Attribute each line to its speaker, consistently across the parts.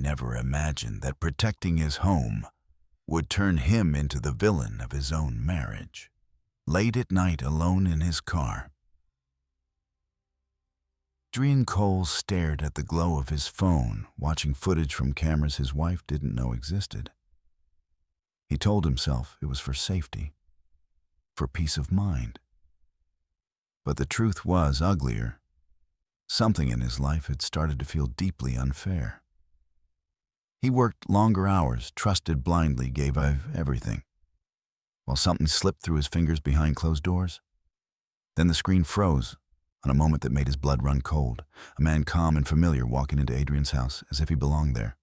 Speaker 1: never imagined that protecting his home would turn him into the villain of his own marriage. Late at night, alone in his car, Adrian Cole stared at the glow of his phone, watching footage from cameras his wife didn't know existed. He told himself it was for safety, for peace of mind. But the truth was uglier. Something in his life had started to feel deeply unfair. He worked longer hours, trusted blindly, gave everything, while something slipped through his fingers behind closed doors. Then the screen froze on a moment that made his blood run cold. A man calm and familiar walking into Adrian's house as if he belonged there.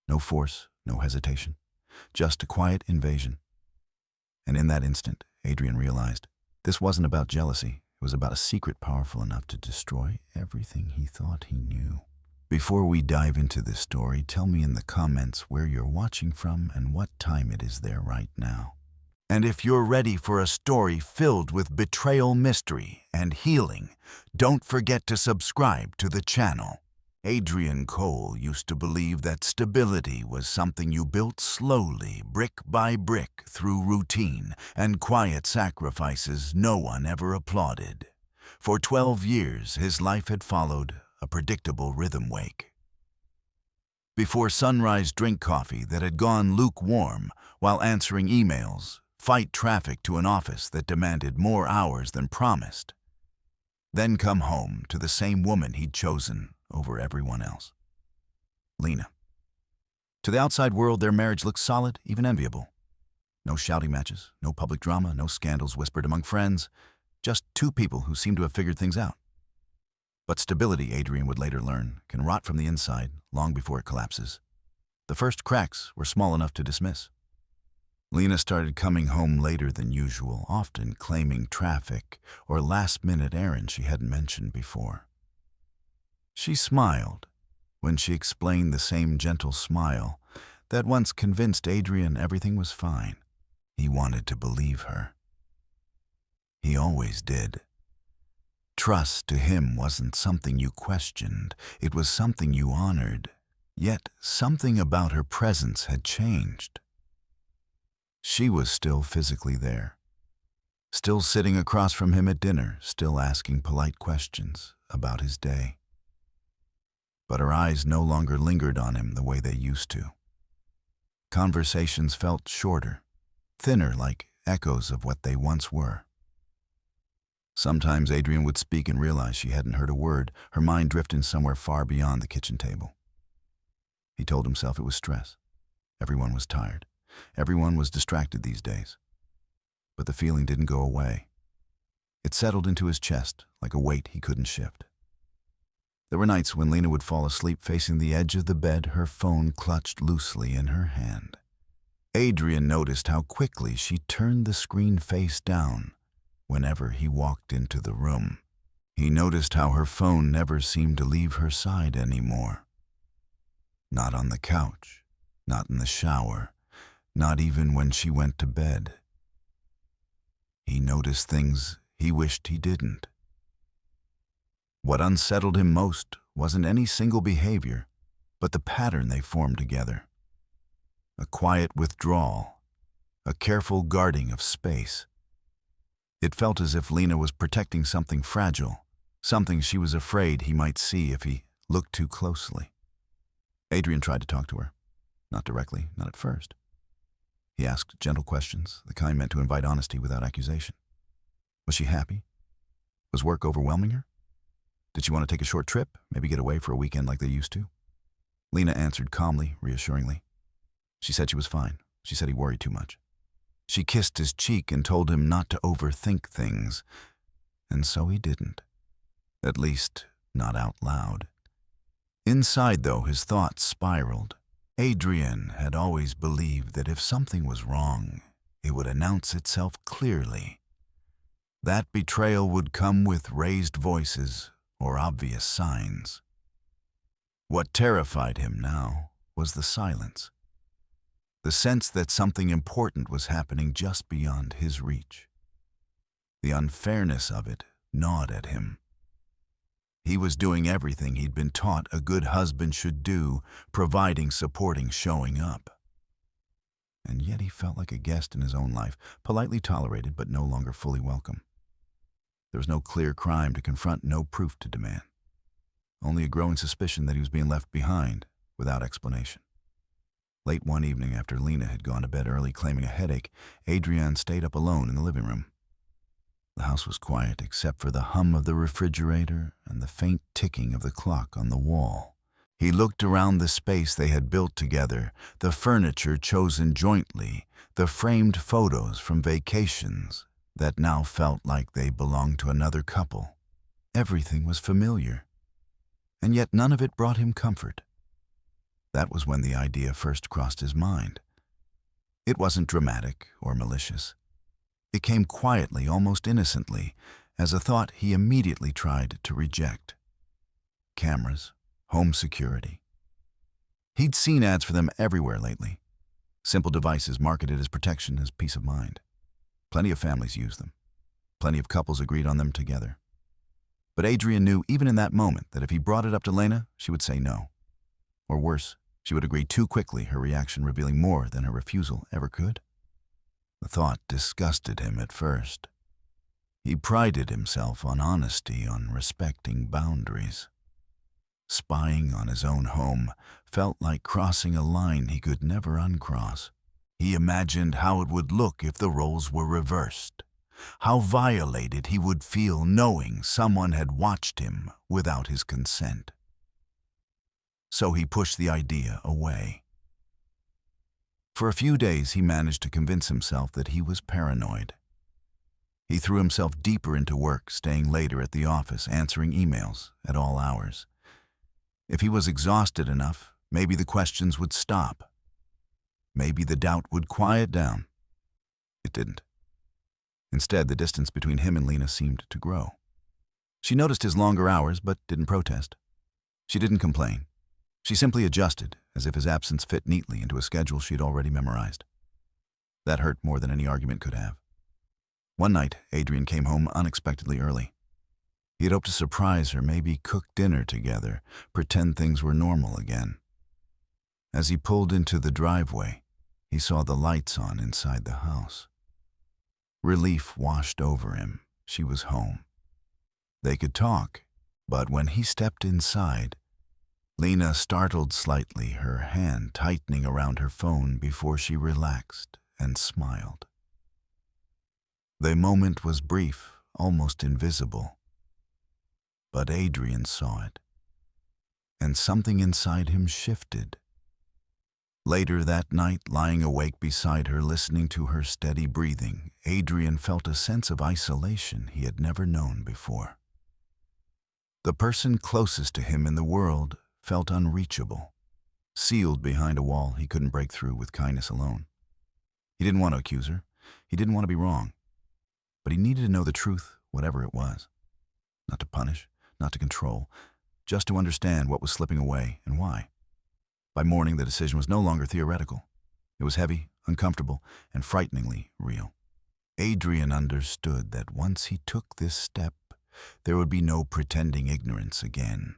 Speaker 1: No force, no hesitation, just a quiet invasion. And in that instant, Adrian realized this wasn't about jealousy. It was about a secret powerful enough to destroy everything he thought he knew. Before we dive into this story, tell me in the comments where you're watching from and what time it is there right now. And if you're ready for a story filled with betrayal, mystery, and healing, don't forget to subscribe to the channel. Adrian Cole used to believe that stability was something you built slowly, brick by brick, through routine and quiet sacrifices no one ever applauded. For 12 years, his life had followed a predictable rhythm wake. Before sunrise, drink coffee that had gone lukewarm while answering emails, fight traffic to an office that demanded more hours than promised. Then come home to the same woman he'd chosen over everyone else. Lena. To the outside world, their marriage looked solid, even enviable. No shouting matches, no public drama, no scandals whispered among friends, just two people who seemed to have figured things out. But stability, Adrian would later learn, can rot from the inside long before it collapses. The first cracks were small enough to dismiss. Lena started coming home later than usual, often claiming traffic or last-minute errands she hadn't mentioned before. She smiled when she explained, the same gentle smile that once convinced Adrian everything was fine. He wanted to believe her. He always did. Trust to him wasn't something you questioned, it was something you honored. Yet something about her presence had changed. She was still physically there, still sitting across from him at dinner, still asking polite questions about his day. But her eyes no longer lingered on him the way they used to. Conversations felt shorter, thinner, like echoes of what they once were. Sometimes Adrian would speak and realize she hadn't heard a word, her mind drifting somewhere far beyond the kitchen table. He told himself it was stress. Everyone was tired. Everyone was distracted these days. But the feeling didn't go away. It settled into his chest like a weight he couldn't shift. There were nights when Lena would fall asleep facing the edge of the bed, her phone clutched loosely in her hand. Adrian noticed how quickly she turned the screen face down whenever he walked into the room. He noticed how her phone never seemed to leave her side anymore. Not on the couch, not in the shower, not even when she went to bed. He noticed things he wished he didn't. What unsettled him most wasn't any single behavior, but the pattern they formed together. A quiet withdrawal, a careful guarding of space. It felt as if Lena was protecting something fragile, something she was afraid he might see if he looked too closely. Adrian tried to talk to her. Not directly, not at first. He asked gentle questions, the kind meant to invite honesty without accusation. Was she happy? Was work overwhelming her? Did she want to take a short trip, maybe get away for a weekend like they used to? Lena answered calmly, reassuringly. She said she was fine. She said he worried too much. She kissed his cheek and told him not to overthink things, and so he didn't. At least, not out loud. Inside, though, his thoughts spiraled. Adrian had always believed that if something was wrong, it would announce itself clearly. That betrayal would come with raised voices or obvious signs. What terrified him now was the silence. The sense that something important was happening just beyond his reach. The unfairness of it gnawed at him. He was doing everything he'd been taught a good husband should do, providing, supporting, showing up. And yet he felt like a guest in his own life, politely tolerated but no longer fully welcome. There was no clear crime to confront, no proof to demand. Only a growing suspicion that he was being left behind, without explanation. Late one evening, after Lena had gone to bed early claiming a headache, Adrian stayed up alone in the living room. The house was quiet except for the hum of the refrigerator and the faint ticking of the clock on the wall. He looked around the space they had built together, the furniture chosen jointly, the framed photos from vacations that now felt like they belonged to another couple. Everything was familiar, and yet none of it brought him comfort. That was when the idea first crossed his mind. It wasn't dramatic or malicious. It came quietly, almost innocently, as a thought he immediately tried to reject. Cameras, home security. He'd seen ads for them everywhere lately. Simple devices marketed as protection, as peace of mind. Plenty of families used them. Plenty of couples agreed on them together. But Adrian knew even in that moment that if he brought it up to Lena, she would say no. Or worse, she would agree too quickly, her reaction revealing more than her refusal ever could. The thought disgusted him at first. He prided himself on honesty, on respecting boundaries. Spying on his own home felt like crossing a line he could never uncross. He imagined how it would look if the roles were reversed, how violated he would feel knowing someone had watched him without his consent. So he pushed the idea away. For a few days, he managed to convince himself that he was paranoid. He threw himself deeper into work, staying later at the office, answering emails at all hours. If he was exhausted enough, maybe the questions would stop. Maybe the doubt would quiet down. It didn't. Instead, the distance between him and Lena seemed to grow. She noticed his longer hours, but didn't protest. She didn't complain. She simply adjusted, as if his absence fit neatly into a schedule she'd already memorized. That hurt more than any argument could have. One night, Adrian came home unexpectedly early. He had hoped to surprise her, maybe cook dinner together, pretend things were normal again. As he pulled into the driveway, he saw the lights on inside the house. Relief washed over him. She was home. They could talk, but when he stepped inside, Lena startled slightly, her hand tightening around her phone before she relaxed and smiled. The moment was brief, almost invisible. But Adrian saw it, and something inside him shifted. Later that night, lying awake beside her, listening to her steady breathing, Adrian felt a sense of isolation he had never known before. The person closest to him in the world felt unreachable, sealed behind a wall he couldn't break through with kindness alone. He didn't want to accuse her. He didn't want to be wrong. But he needed to know the truth, whatever it was. Not to punish, not to control, just to understand what was slipping away and why. By morning, the decision was no longer theoretical. It was heavy, uncomfortable, and frighteningly real. Adrian understood that once he took this step, there would be no pretending ignorance again.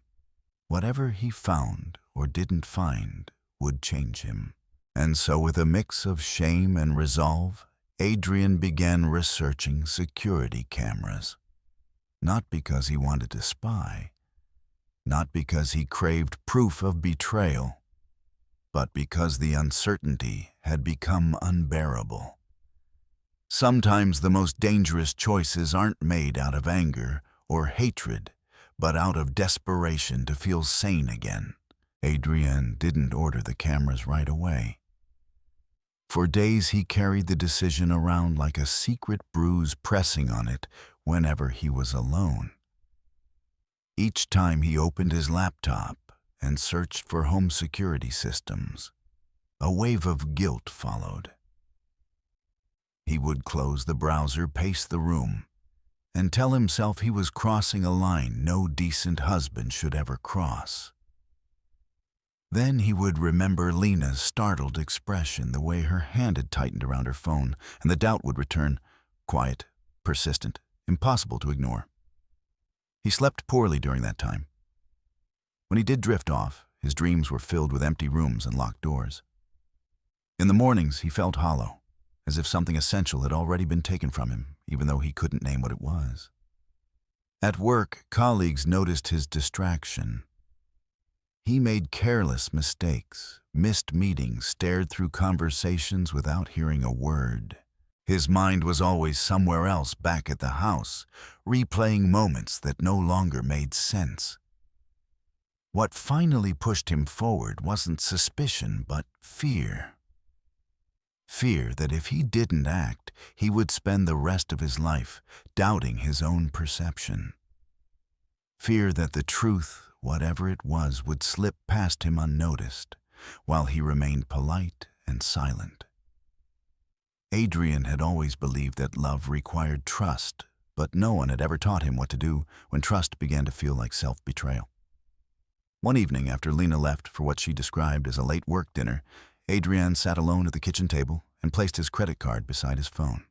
Speaker 1: Whatever he found or didn't find would change him. And so with a mix of shame and resolve, Adrian began researching security cameras. Not because he wanted to spy, not because he craved proof of betrayal, but because the uncertainty had become unbearable. Sometimes the most dangerous choices aren't made out of anger or hatred, but out of desperation to feel sane again. Adrian didn't order the cameras right away. For days he carried the decision around like a secret bruise pressing on it whenever he was alone. Each time he opened his laptop and searched for home security systems, a wave of guilt followed. He would close the browser, pace the room, and tell himself he was crossing a line no decent husband should ever cross. Then he would remember Lena's startled expression, the way her hand had tightened around her phone, and the doubt would return, quiet, persistent, impossible to ignore. He slept poorly during that time. When he did drift off, his dreams were filled with empty rooms and locked doors. In the mornings, he felt hollow, as if something essential had already been taken from him, even though he couldn't name what it was. At work, colleagues noticed his distraction. He made careless mistakes, missed meetings, stared through conversations without hearing a word. His mind was always somewhere else back at the house, replaying moments that no longer made sense. What finally pushed him forward wasn't suspicion, but fear. Fear that if he didn't act, he would spend the rest of his life doubting his own perception. Fear that the truth, whatever it was, would slip past him unnoticed, while he remained polite and silent. Adrian had always believed that love required trust, but no one had ever taught him what to do when trust began to feel like self-betrayal. One evening, after Lena left for what she described as a late work dinner, Adrian sat alone at the kitchen table and placed his credit card beside his phone.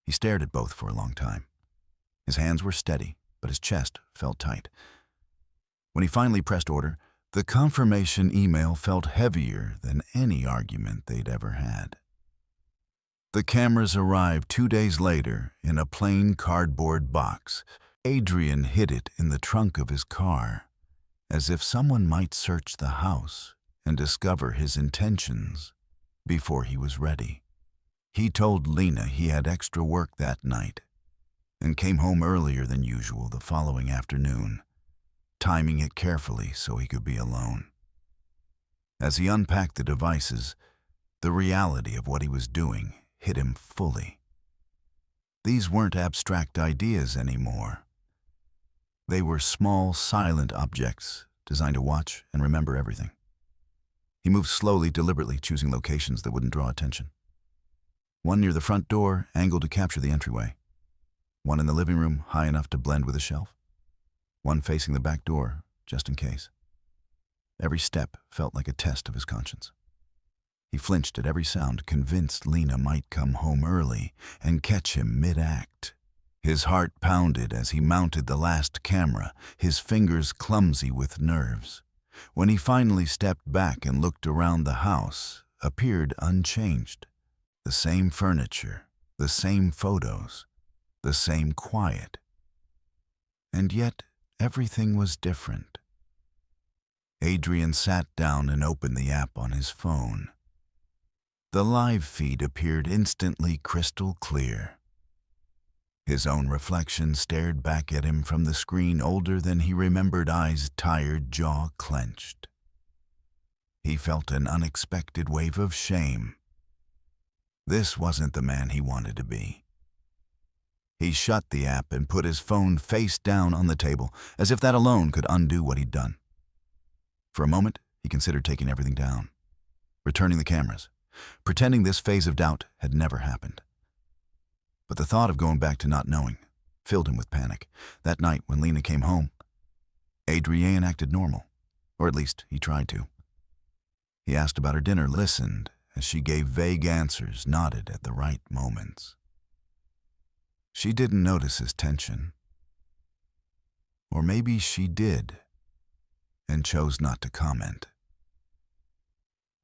Speaker 1: He stared at both for a long time. His hands were steady, but his chest felt tight. When he finally pressed order, the confirmation email felt heavier than any argument they'd ever had. The cameras arrived 2 days later in a plain cardboard box. Adrian hid it in the trunk of his car, as if someone might search the house and discover his intentions before he was ready. He told Lena he had extra work that night and came home earlier than usual the following afternoon, timing it carefully so he could be alone. As he unpacked the devices, the reality of what he was doing hit him fully. These weren't abstract ideas anymore. They were small, silent objects designed to watch and remember everything. He moved slowly, deliberately, choosing locations that wouldn't draw attention. One near the front door, angled to capture the entryway. One in the living room, high enough to blend with a shelf. One facing the back door, just in case. Every step felt like a test of his conscience. He flinched at every sound, convinced Lena might come home early and catch him mid-act. His heart pounded as he mounted the last camera, his fingers clumsy with nerves. When he finally stepped back and looked around the house, appeared unchanged. The same furniture, the same photos, the same quiet. And yet, everything was different. Adrian sat down and opened the app on his phone. The live feed appeared instantly crystal clear. His own reflection stared back at him from the screen, older than he remembered, eyes tired, jaw clenched. He felt an unexpected wave of shame. This wasn't the man he wanted to be. He shut the app and put his phone face down on the table, as if that alone could undo what he'd done. For a moment, he considered taking everything down, returning the cameras, pretending this phase of doubt had never happened. But the thought of going back to not knowing filled him with panic. That night when Lena came home, Adrian acted normal, or at least he tried to. He asked about her dinner, listened as she gave vague answers, nodded at the right moments. She didn't notice his tension. Or maybe she did, and chose not to comment.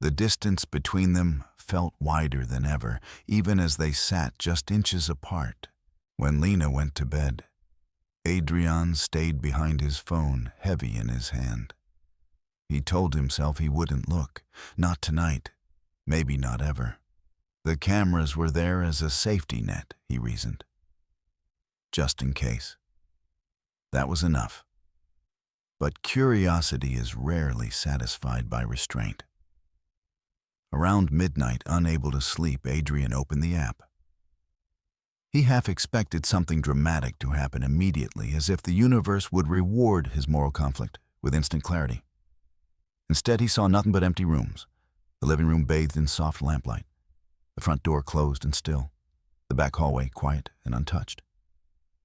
Speaker 1: The distance between them felt wider than ever, even as they sat just inches apart. When Lena went to bed, Adrian stayed behind his phone, heavy in his hand. He told himself he wouldn't look. Not tonight. Maybe not ever. The cameras were there as a safety net, he reasoned. Just in case. That was enough. But curiosity is rarely satisfied by restraint. Around midnight, unable to sleep, Adrian opened the app. He half expected something dramatic to happen immediately, as if the universe would reward his moral conflict with instant clarity. Instead, he saw nothing but empty rooms, the living room bathed in soft lamplight, the front door closed and still, the back hallway quiet and untouched.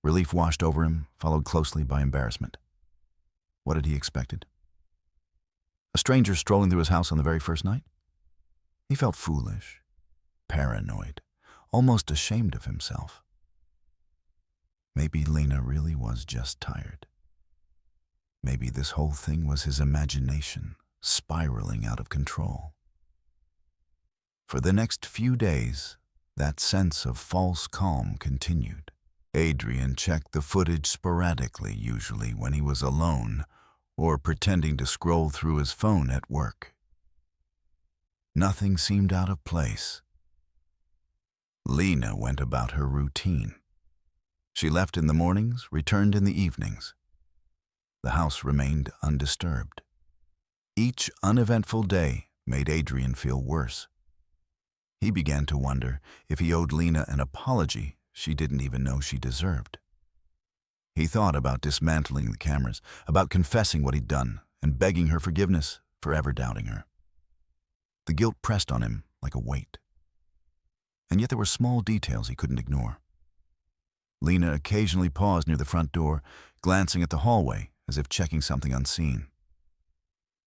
Speaker 1: Relief washed over him, followed closely by embarrassment. What had he expected? A stranger strolling through his house on the very first night? He felt foolish, paranoid, almost ashamed of himself. Maybe Lena really was just tired. Maybe this whole thing was his imagination spiraling out of control. For the next few days, that sense of false calm continued. Adrian checked the footage sporadically, usually when he was alone or pretending to scroll through his phone at work. Nothing seemed out of place. Lena went about her routine. She left in the mornings, returned in the evenings. The house remained undisturbed. Each uneventful day made Adrian feel worse. He began to wonder if he owed Lena an apology she didn't even know she deserved. He thought about dismantling the cameras, about confessing what he'd done, and begging her forgiveness for ever doubting her. The guilt pressed on him like a weight. And yet there were small details he couldn't ignore. Lena occasionally paused near the front door, glancing at the hallway as if checking something unseen.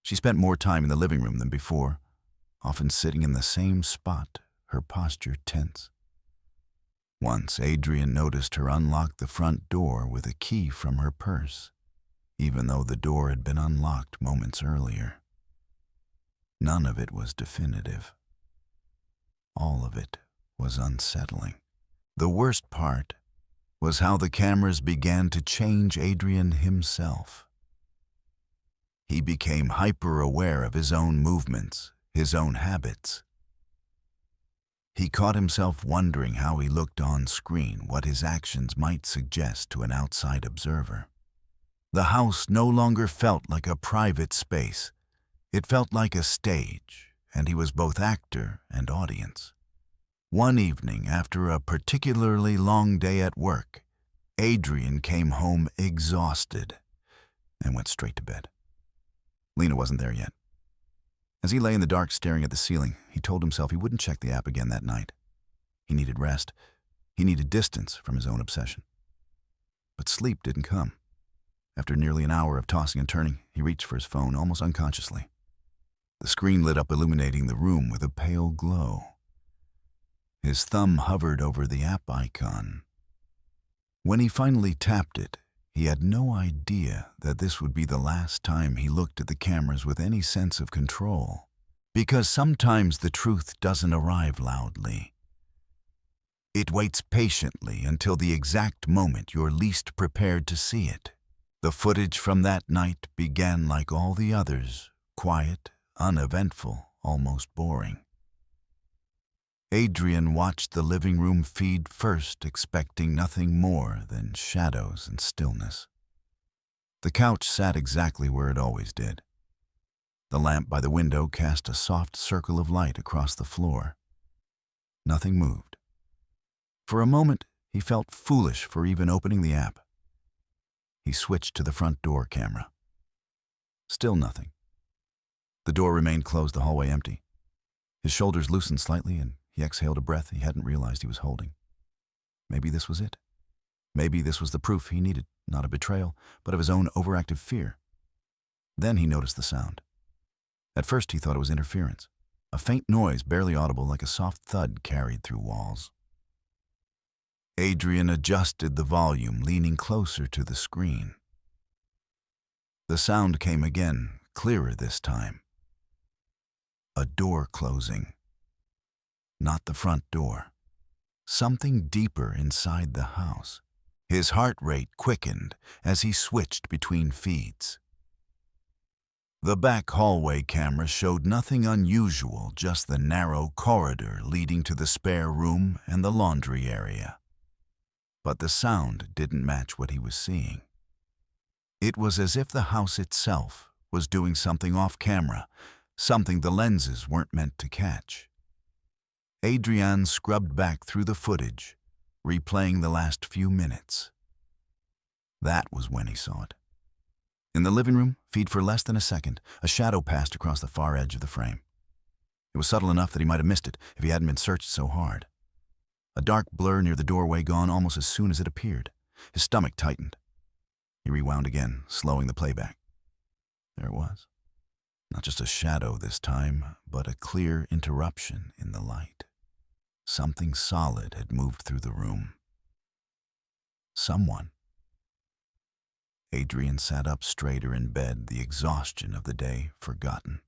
Speaker 1: She spent more time in the living room than before, often sitting in the same spot, her posture tense. Once, Adrian noticed her unlock the front door with a key from her purse, even though the door had been unlocked moments earlier. None of it was definitive. All of it was unsettling. The worst part was how the cameras began to change Adrian himself. He became hyper-aware of his own movements, his own habits. He caught himself wondering how he looked on screen, what his actions might suggest to an outside observer. The house no longer felt like a private space. It felt like a stage, and he was both actor and audience. One evening, after a particularly long day at work, Adrian came home exhausted and went straight to bed. Lena wasn't there yet. As he lay in the dark staring at the ceiling, he told himself he wouldn't check the app again that night. He needed rest. He needed distance from his own obsession. But sleep didn't come. After nearly an hour of tossing and turning, he reached for his phone almost unconsciously. The screen lit up, illuminating the room with a pale glow. His thumb hovered over the app icon. When he finally tapped it, he had no idea that this would be the last time he looked at the cameras with any sense of control. Because sometimes the truth doesn't arrive loudly. It waits patiently until the exact moment you're least prepared to see it. The footage from that night began like all the others, quiet, uneventful, almost boring. Adrian watched the living room feed first, expecting nothing more than shadows and stillness. The couch sat exactly where it always did. The lamp by the window cast a soft circle of light across the floor. Nothing moved. For a moment, he felt foolish for even opening the app. He switched to the front door camera. Still nothing. The door remained closed, the hallway empty. His shoulders loosened slightly, and he exhaled a breath he hadn't realized he was holding. Maybe this was it. Maybe this was the proof he needed, not of betrayal, but of his own overactive fear. Then he noticed the sound. At first he thought it was interference, a faint noise barely audible like a soft thud carried through walls. Adrian adjusted the volume, leaning closer to the screen. The sound came again, clearer this time. A door closing. Not the front door. Something deeper inside the house. His heart rate quickened as he switched between feeds. The back hallway camera showed nothing unusual, just the narrow corridor leading to the spare room and the laundry area. But the sound didn't match what he was seeing. It was as if the house itself was doing something off camera, something the lenses weren't meant to catch. Adrian scrubbed back through the footage, replaying the last few minutes. That was when he saw it. In the living room, feed for less than a second, a shadow passed across the far edge of the frame. It was subtle enough that he might have missed it if he hadn't been searched so hard. A dark blur near the doorway gone almost as soon as it appeared. His stomach tightened. He rewound again, slowing the playback. There it was. Not just a shadow this time, but a clear interruption in the light. Something solid had moved through the room. Someone. Adrian sat up straighter in bed, the exhaustion of the day forgotten.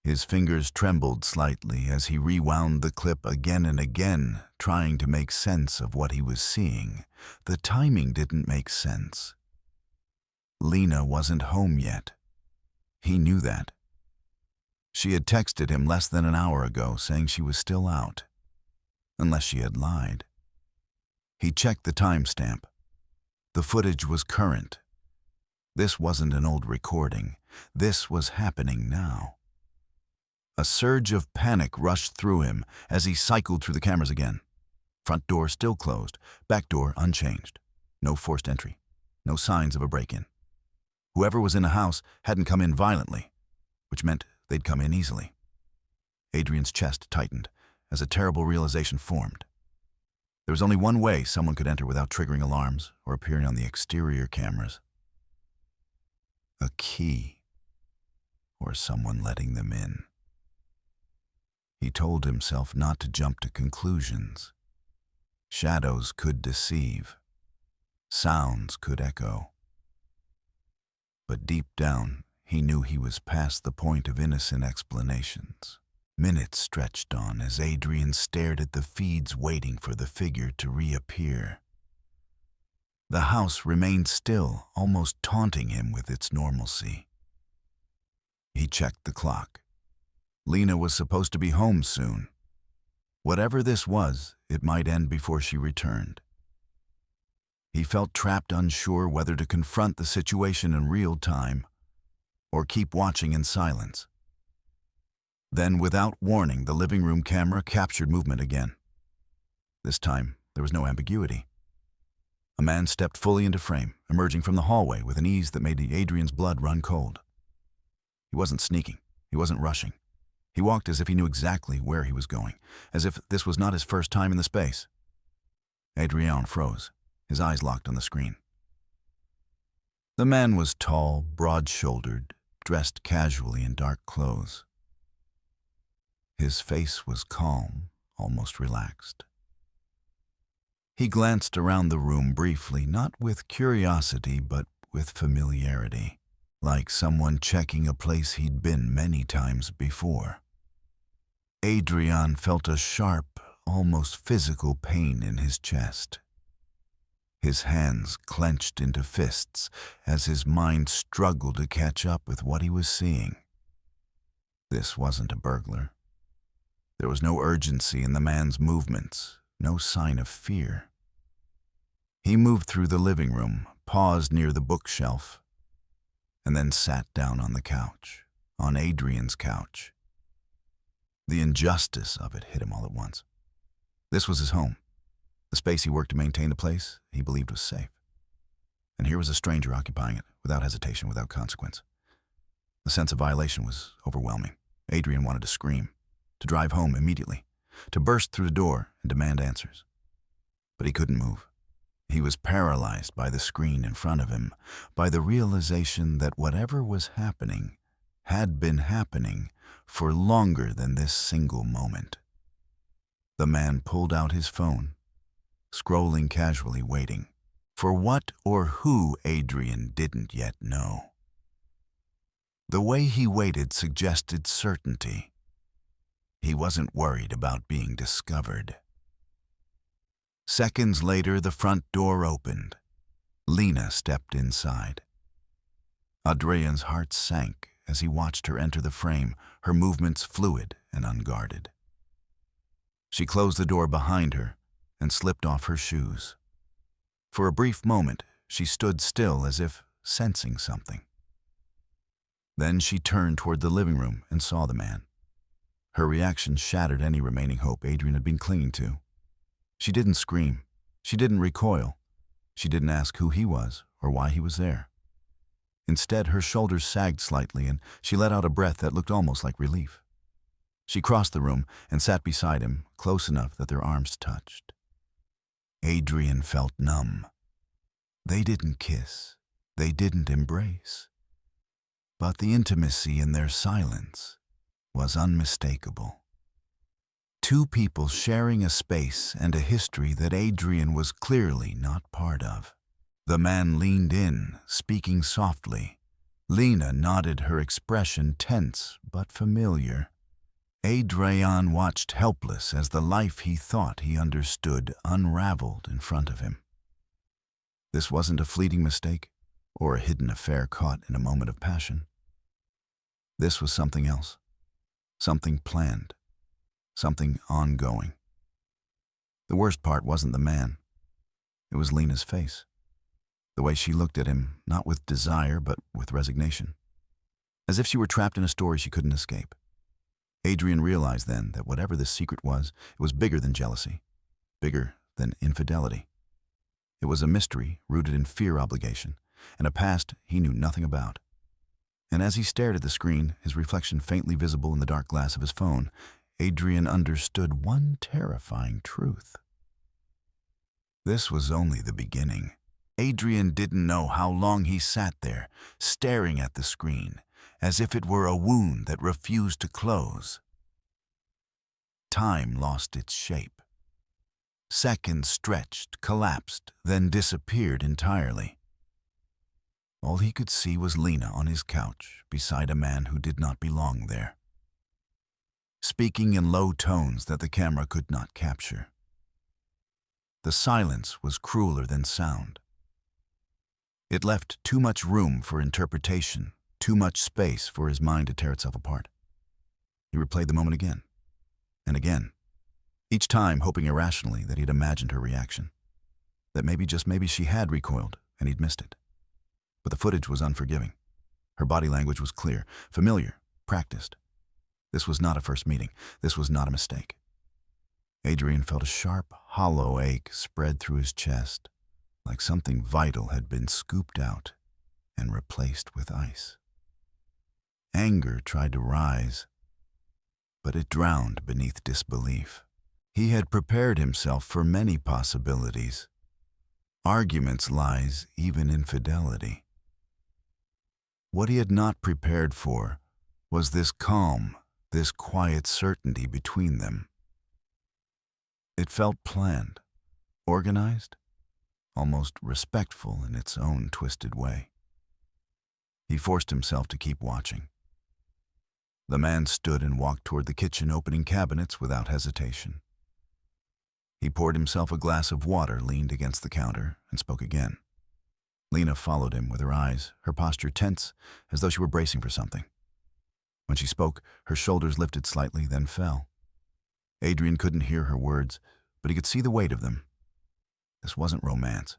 Speaker 1: His fingers trembled slightly as he rewound the clip again and again, trying to make sense of what he was seeing. The timing didn't make sense. Lena wasn't home yet. He knew that. She had texted him less than an hour ago saying she was still out. Unless she had lied. He checked the timestamp. The footage was current. This wasn't an old recording. This was happening now. A surge of panic rushed through him as he cycled through the cameras again. Front door still closed, back door unchanged. No forced entry. No signs of a break-in. Whoever was in the house hadn't come in violently, which meant they'd come in easily. Adrian's chest tightened as a terrible realization formed. There was only one way someone could enter without triggering alarms or appearing on the exterior cameras. A key, or someone letting them in. He told himself not to jump to conclusions. Shadows could deceive. Sounds could echo. But deep down, he knew he was past the point of innocent explanations. Minutes stretched on as Adrian stared at the feeds waiting for the figure to reappear. The house remained still, almost taunting him with its normalcy. He checked the clock. Lena was supposed to be home soon. Whatever this was, it might end before she returned. He felt trapped, unsure whether to confront the situation in real time or keep watching in silence. Then, without warning, the living room camera captured movement again. This time, there was no ambiguity. A man stepped fully into frame, emerging from the hallway with an ease that made Adrian's blood run cold. He wasn't sneaking. He wasn't rushing. He walked as if he knew exactly where he was going, as if this was not his first time in the space. Adrian froze, his eyes locked on the screen. The man was tall, broad-shouldered, dressed casually in dark clothes. His face was calm, almost relaxed. He glanced around the room briefly, not with curiosity, but with familiarity, like someone checking a place he'd been many times before. Adrian felt a sharp, almost physical pain in his chest. His hands clenched into fists as his mind struggled to catch up with what he was seeing. This wasn't a burglar. There was no urgency in the man's movements, no sign of fear. He moved through the living room, paused near the bookshelf, and then sat down on the couch, on Adrian's couch. The injustice of it hit him all at once. This was his home, the space he worked to maintain, the place he believed was safe. And here was a stranger occupying it, without hesitation, without consequence. The sense of violation was overwhelming. Adrian wanted to scream, to drive home immediately, to burst through the door and demand answers. But he couldn't move. He was paralyzed by the screen in front of him, by the realization that whatever was happening had been happening for longer than this single moment. The man pulled out his phone, scrolling casually, waiting. For what or who Adrian didn't yet know. The way he waited suggested certainty. He wasn't worried about being discovered. Seconds later, the front door opened. Lena stepped inside. Adrian's heart sank as he watched her enter the frame, her movements fluid and unguarded. She closed the door behind her and slipped off her shoes. For a brief moment, she stood still as if sensing something. Then she turned toward the living room and saw the man. Her reaction shattered any remaining hope Adrian had been clinging to. She didn't scream. She didn't recoil. She didn't ask who he was or why he was there. Instead, her shoulders sagged slightly and she let out a breath that looked almost like relief. She crossed the room and sat beside him, close enough that their arms touched. Adrian felt numb. They didn't kiss. They didn't embrace. But the intimacy in their silence was unmistakable. Two people sharing a space and a history that Adrian was clearly not part of. The man leaned in, speaking softly. Lena nodded, her expression tense but familiar. Adrian watched helpless as the life he thought he understood unraveled in front of him. This wasn't a fleeting mistake or a hidden affair caught in a moment of passion. This was something else, something planned, something ongoing. The worst part wasn't the man. It was Lena's face. The way she looked at him, not with desire, but with resignation. As if she were trapped in a story she couldn't escape. Adrian realized then that whatever this secret was, it was bigger than jealousy, bigger than infidelity. It was a mystery rooted in fear obligation, and a past he knew nothing about. And as he stared at the screen, his reflection faintly visible in the dark glass of his phone, Adrian understood one terrifying truth. This was only the beginning. Adrian didn't know how long he sat there, staring at the screen, as if it were a wound that refused to close. Time lost its shape. Seconds stretched, collapsed, then disappeared entirely. All he could see was Lena on his couch, beside a man who did not belong there, speaking in low tones that the camera could not capture. The silence was crueler than sound. It left too much room for interpretation, too much space for his mind to tear itself apart. He replayed the moment again, and again, each time hoping irrationally that he'd imagined her reaction, that maybe, just maybe, she had recoiled and he'd missed it. But the footage was unforgiving. Her body language was clear, familiar, practiced. This was not a first meeting. This was not a mistake. Adrian felt a sharp, hollow ache spread through his chest, like something vital had been scooped out and replaced with ice. Anger tried to rise, but it drowned beneath disbelief. He had prepared himself for many possibilities. Arguments, lies, even infidelity. What he had not prepared for was this calm, this quiet certainty between them. It felt planned, organized, almost respectful in its own twisted way. He forced himself to keep watching. The man stood and walked toward the kitchen, opening cabinets without hesitation. He poured himself a glass of water, leaned against the counter, and spoke again. Lena followed him with her eyes, her posture tense, as though she were bracing for something. When she spoke, her shoulders lifted slightly, then fell. Adrian couldn't hear her words, but he could see the weight of them. This wasn't romance.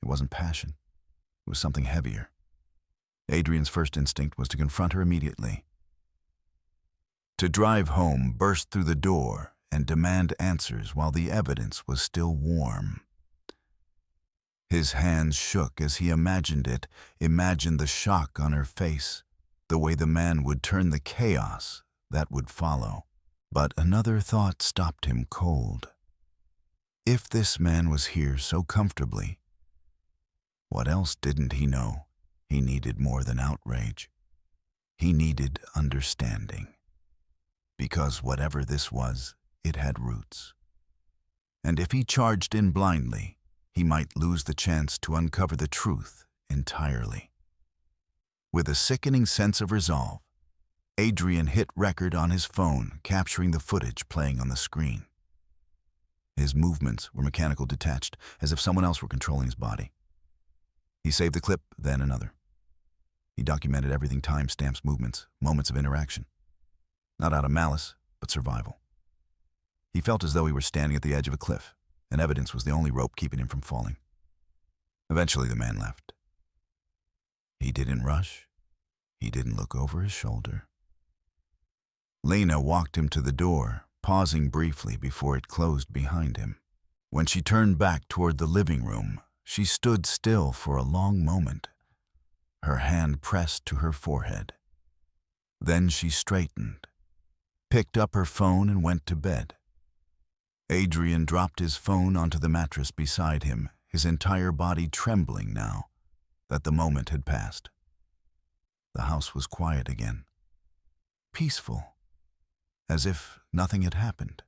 Speaker 1: It wasn't passion. It was something heavier. Adrian's first instinct was to confront her immediately. To drive home, burst through the door, and demand answers while the evidence was still warm. His hands shook as he imagined the shock on her face, the way the man would turn the chaos that would follow. But another thought stopped him cold. If this man was here so comfortably, what else didn't he know he needed more than outrage? He needed understanding. Because whatever this was, it had roots. And if he charged in blindly, he might lose the chance to uncover the truth entirely. With a sickening sense of resolve, Adrian hit record on his phone, capturing the footage playing on the screen. His movements were mechanical, detached, as if someone else were controlling his body. He saved the clip, then another. He documented everything, timestamps, movements, moments of interaction. Not out of malice, but survival. He felt as though he were standing at the edge of a cliff, and evidence was the only rope keeping him from falling. Eventually the man left. He didn't rush. He didn't look over his shoulder. Lena walked him to the door, pausing briefly before it closed behind him. When she turned back toward the living room, she stood still for a long moment, her hand pressed to her forehead. Then she straightened, picked up her phone, and went to bed. Adrian dropped his phone onto the mattress beside him, his entire body trembling now that the moment had passed. The house was quiet again, peaceful, as if nothing had happened.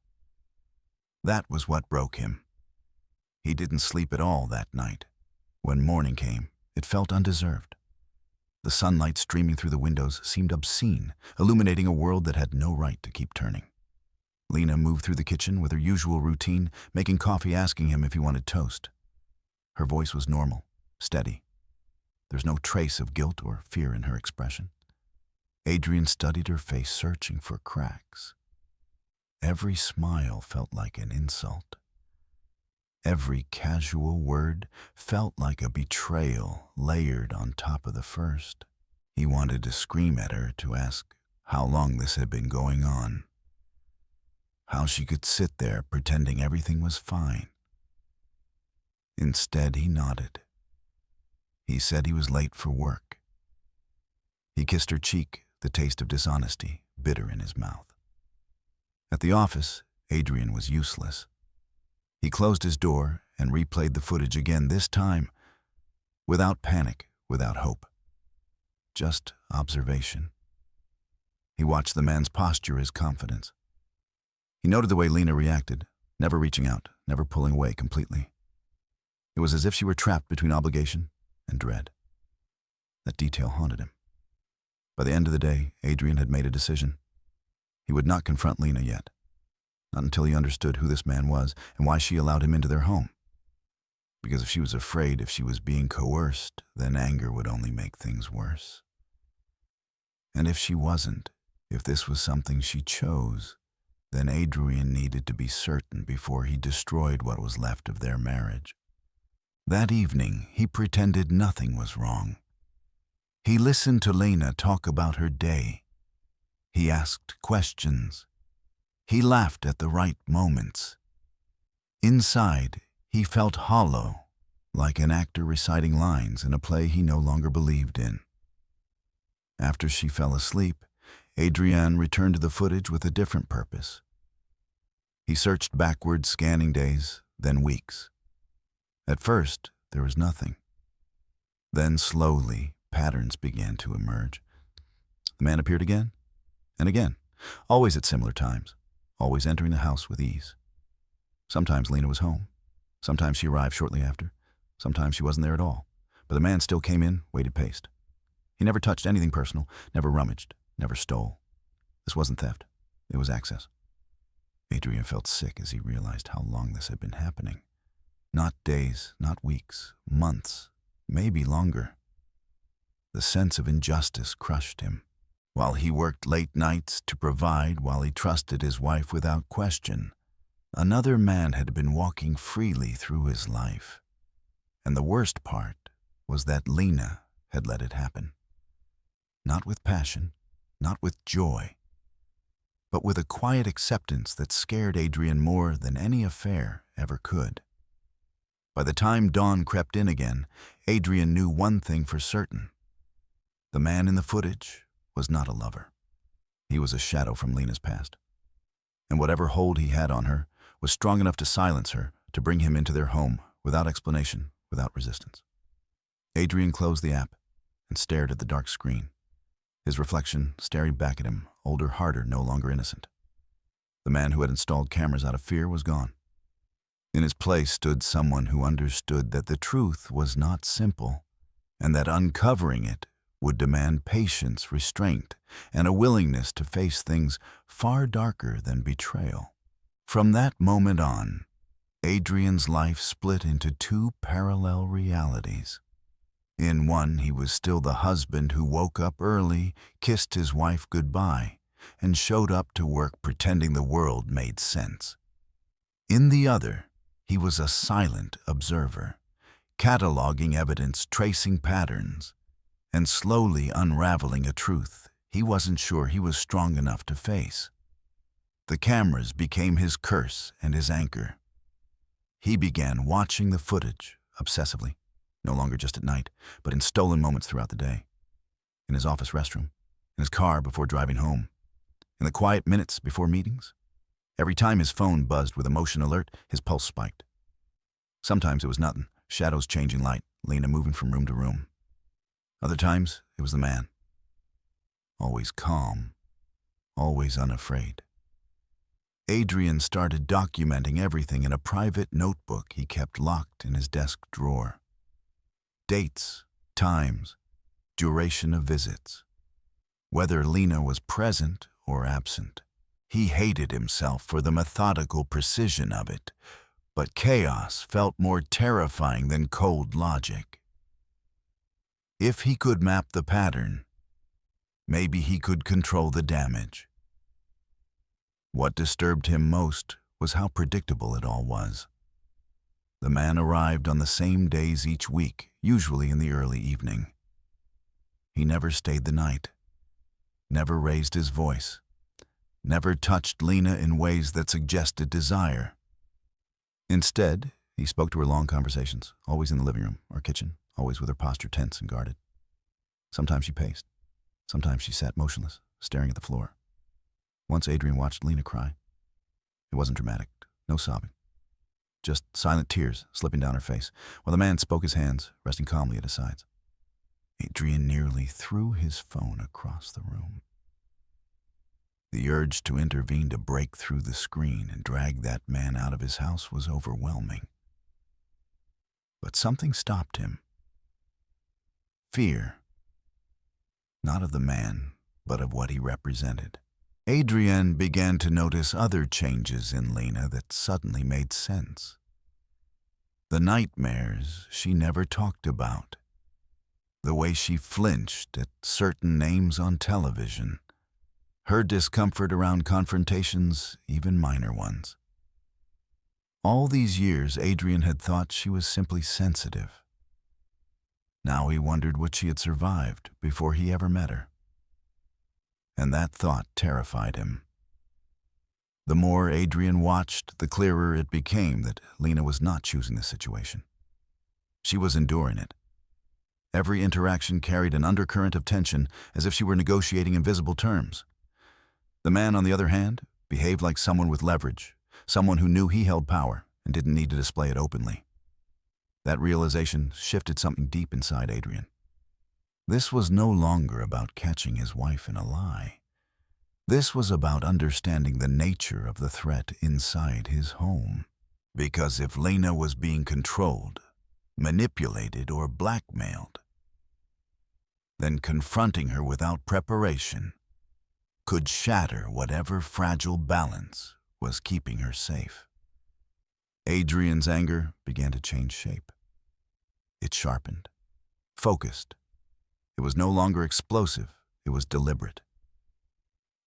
Speaker 1: That was what broke him. He didn't sleep at all that night. When morning came, it felt undeserved. The sunlight streaming through the windows seemed obscene, illuminating a world that had no right to keep turning. Lena moved through the kitchen with her usual routine, making coffee, asking him if he wanted toast. Her voice was normal, steady. There's no trace of guilt or fear in her expression. Adrian studied her face, searching for cracks. Every smile felt like an insult. Every casual word felt like a betrayal layered on top of the first. He wanted to scream at her, to ask how long this had been going on. How she could sit there pretending everything was fine. Instead, he nodded. He said he was late for work. He kissed her cheek, the taste of dishonesty bitter in his mouth. At the office, Adrian was useless. He closed his door and replayed the footage again, this time without panic, without hope. Just observation. He watched the man's posture, his confidence. He noted the way Lena reacted, never reaching out, never pulling away completely. It was as if she were trapped between obligation and dread. That detail haunted him. By the end of the day, Adrian had made a decision. He would not confront Lena yet. Not until he understood who this man was and why she allowed him into their home. Because if she was afraid, if she was being coerced, then anger would only make things worse. And if she wasn't, if this was something she chose, then Adrian needed to be certain before he destroyed what was left of their marriage. That evening, he pretended nothing was wrong. He listened to Lena talk about her day. He asked questions. He laughed at the right moments. Inside, he felt hollow, like an actor reciting lines in a play he no longer believed in. After she fell asleep, Adrian returned to the footage with a different purpose. He searched backward, scanning days, then weeks. At first, there was nothing. Then slowly, patterns began to emerge. The man appeared again and again, always at similar times, always entering the house with ease. Sometimes Lena was home. Sometimes she arrived shortly after. Sometimes she wasn't there at all. But the man still came in, waited, paced. He never touched anything personal, never rummaged, never stole. This wasn't theft. It was access. Adrian felt sick as he realized how long this had been happening. Not days, not weeks, months, maybe longer. The sense of injustice crushed him. While he worked late nights to provide, while he trusted his wife without question, another man had been walking freely through his life. And the worst part was that Lena had let it happen. Not with passion, not with joy, but with a quiet acceptance that scared Adrian more than any affair ever could. By the time dawn crept in again, Adrian knew one thing for certain. The man in the footage was not a lover. He was a shadow from Lena's past. And whatever hold he had on her was strong enough to silence her, to bring him into their home without explanation, without resistance. Adrian closed the app and stared at the dark screen. His reflection staring back at him, older, harder, no longer innocent. The man who had installed cameras out of fear was gone. In his place stood someone who understood that the truth was not simple, and that uncovering it would demand patience, restraint, and a willingness to face things far darker than betrayal. From that moment on, Adrian's life split into two parallel realities. In one, he was still the husband who woke up early, kissed his wife goodbye, and showed up to work pretending the world made sense. In the other, he was a silent observer, cataloging evidence, tracing patterns, and slowly unraveling a truth he wasn't sure he was strong enough to face. The cameras became his curse and his anchor. He began watching the footage obsessively, no longer just at night, but in stolen moments throughout the day. In his office restroom, in his car before driving home, in the quiet minutes before meetings. Every time his phone buzzed with a motion alert, his pulse spiked. Sometimes it was nothing, shadows changing light, Lena moving from room to room. Other times, it was the man. Always calm, always unafraid. Adrian started documenting everything in a private notebook he kept locked in his desk drawer. dates, times, duration of visits, whether Lena was present or absent. He hated himself for the methodical precision of it, but chaos felt more terrifying than cold logic. If he could map the pattern, maybe he could control the damage. What disturbed him most was how predictable it all was. The man arrived on the same days each week, usually in the early evening. He never stayed the night, never raised his voice, never touched Lena in ways that suggested desire. Instead, he spoke to her long conversations, always in the living room or kitchen, always with her posture tense and guarded. Sometimes she paced. Sometimes she sat motionless, staring at the floor. Once Adrian watched Lena cry. It wasn't dramatic, no sobbing. Just silent tears slipping down her face, while the man spoke his hands, resting calmly at his sides. Adrian nearly threw his phone across the room. The urge to intervene to break through the screen and drag that man out of his house was overwhelming. But something stopped him. Fear. Not of the man, but of what he represented. Adrian began to notice other changes in Lena that suddenly made sense. The nightmares she never talked about. The way she flinched at certain names on television. Her discomfort around confrontations, even minor ones. All these years, Adrian had thought she was simply sensitive. Now he wondered what she had survived before he ever met her. And that thought terrified him. The more Adrian watched, the clearer it became that Lena was not choosing the situation. She was enduring it. Every interaction carried an undercurrent of tension, as if she were negotiating invisible terms. The man, on the other hand, behaved like someone with leverage, someone who knew he held power and didn't need to display it openly. That realization shifted something deep inside Adrian. This was no longer about catching his wife in a lie. This was about understanding the nature of the threat inside his home. Because if Lena was being controlled, manipulated, or blackmailed, then confronting her without preparation could shatter whatever fragile balance was keeping her safe. Adrian's anger began to change shape. It sharpened, focused. It was no longer explosive, it was deliberate.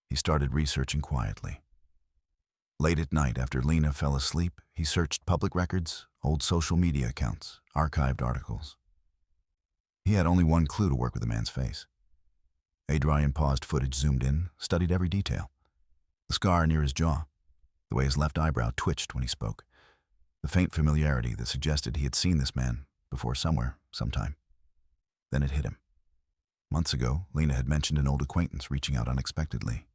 Speaker 1: He started researching quietly. Late at night, after Lena fell asleep, he searched public records, old social media accounts, archived articles. He had only one clue to work with the man's face. Adrian paused footage, zoomed in, studied every detail. The scar near his jaw, the way his left eyebrow twitched when he spoke, the faint familiarity that suggested he had seen this man before somewhere, sometime. Then it hit him. Months ago, Lena had mentioned an old acquaintance reaching out unexpectedly.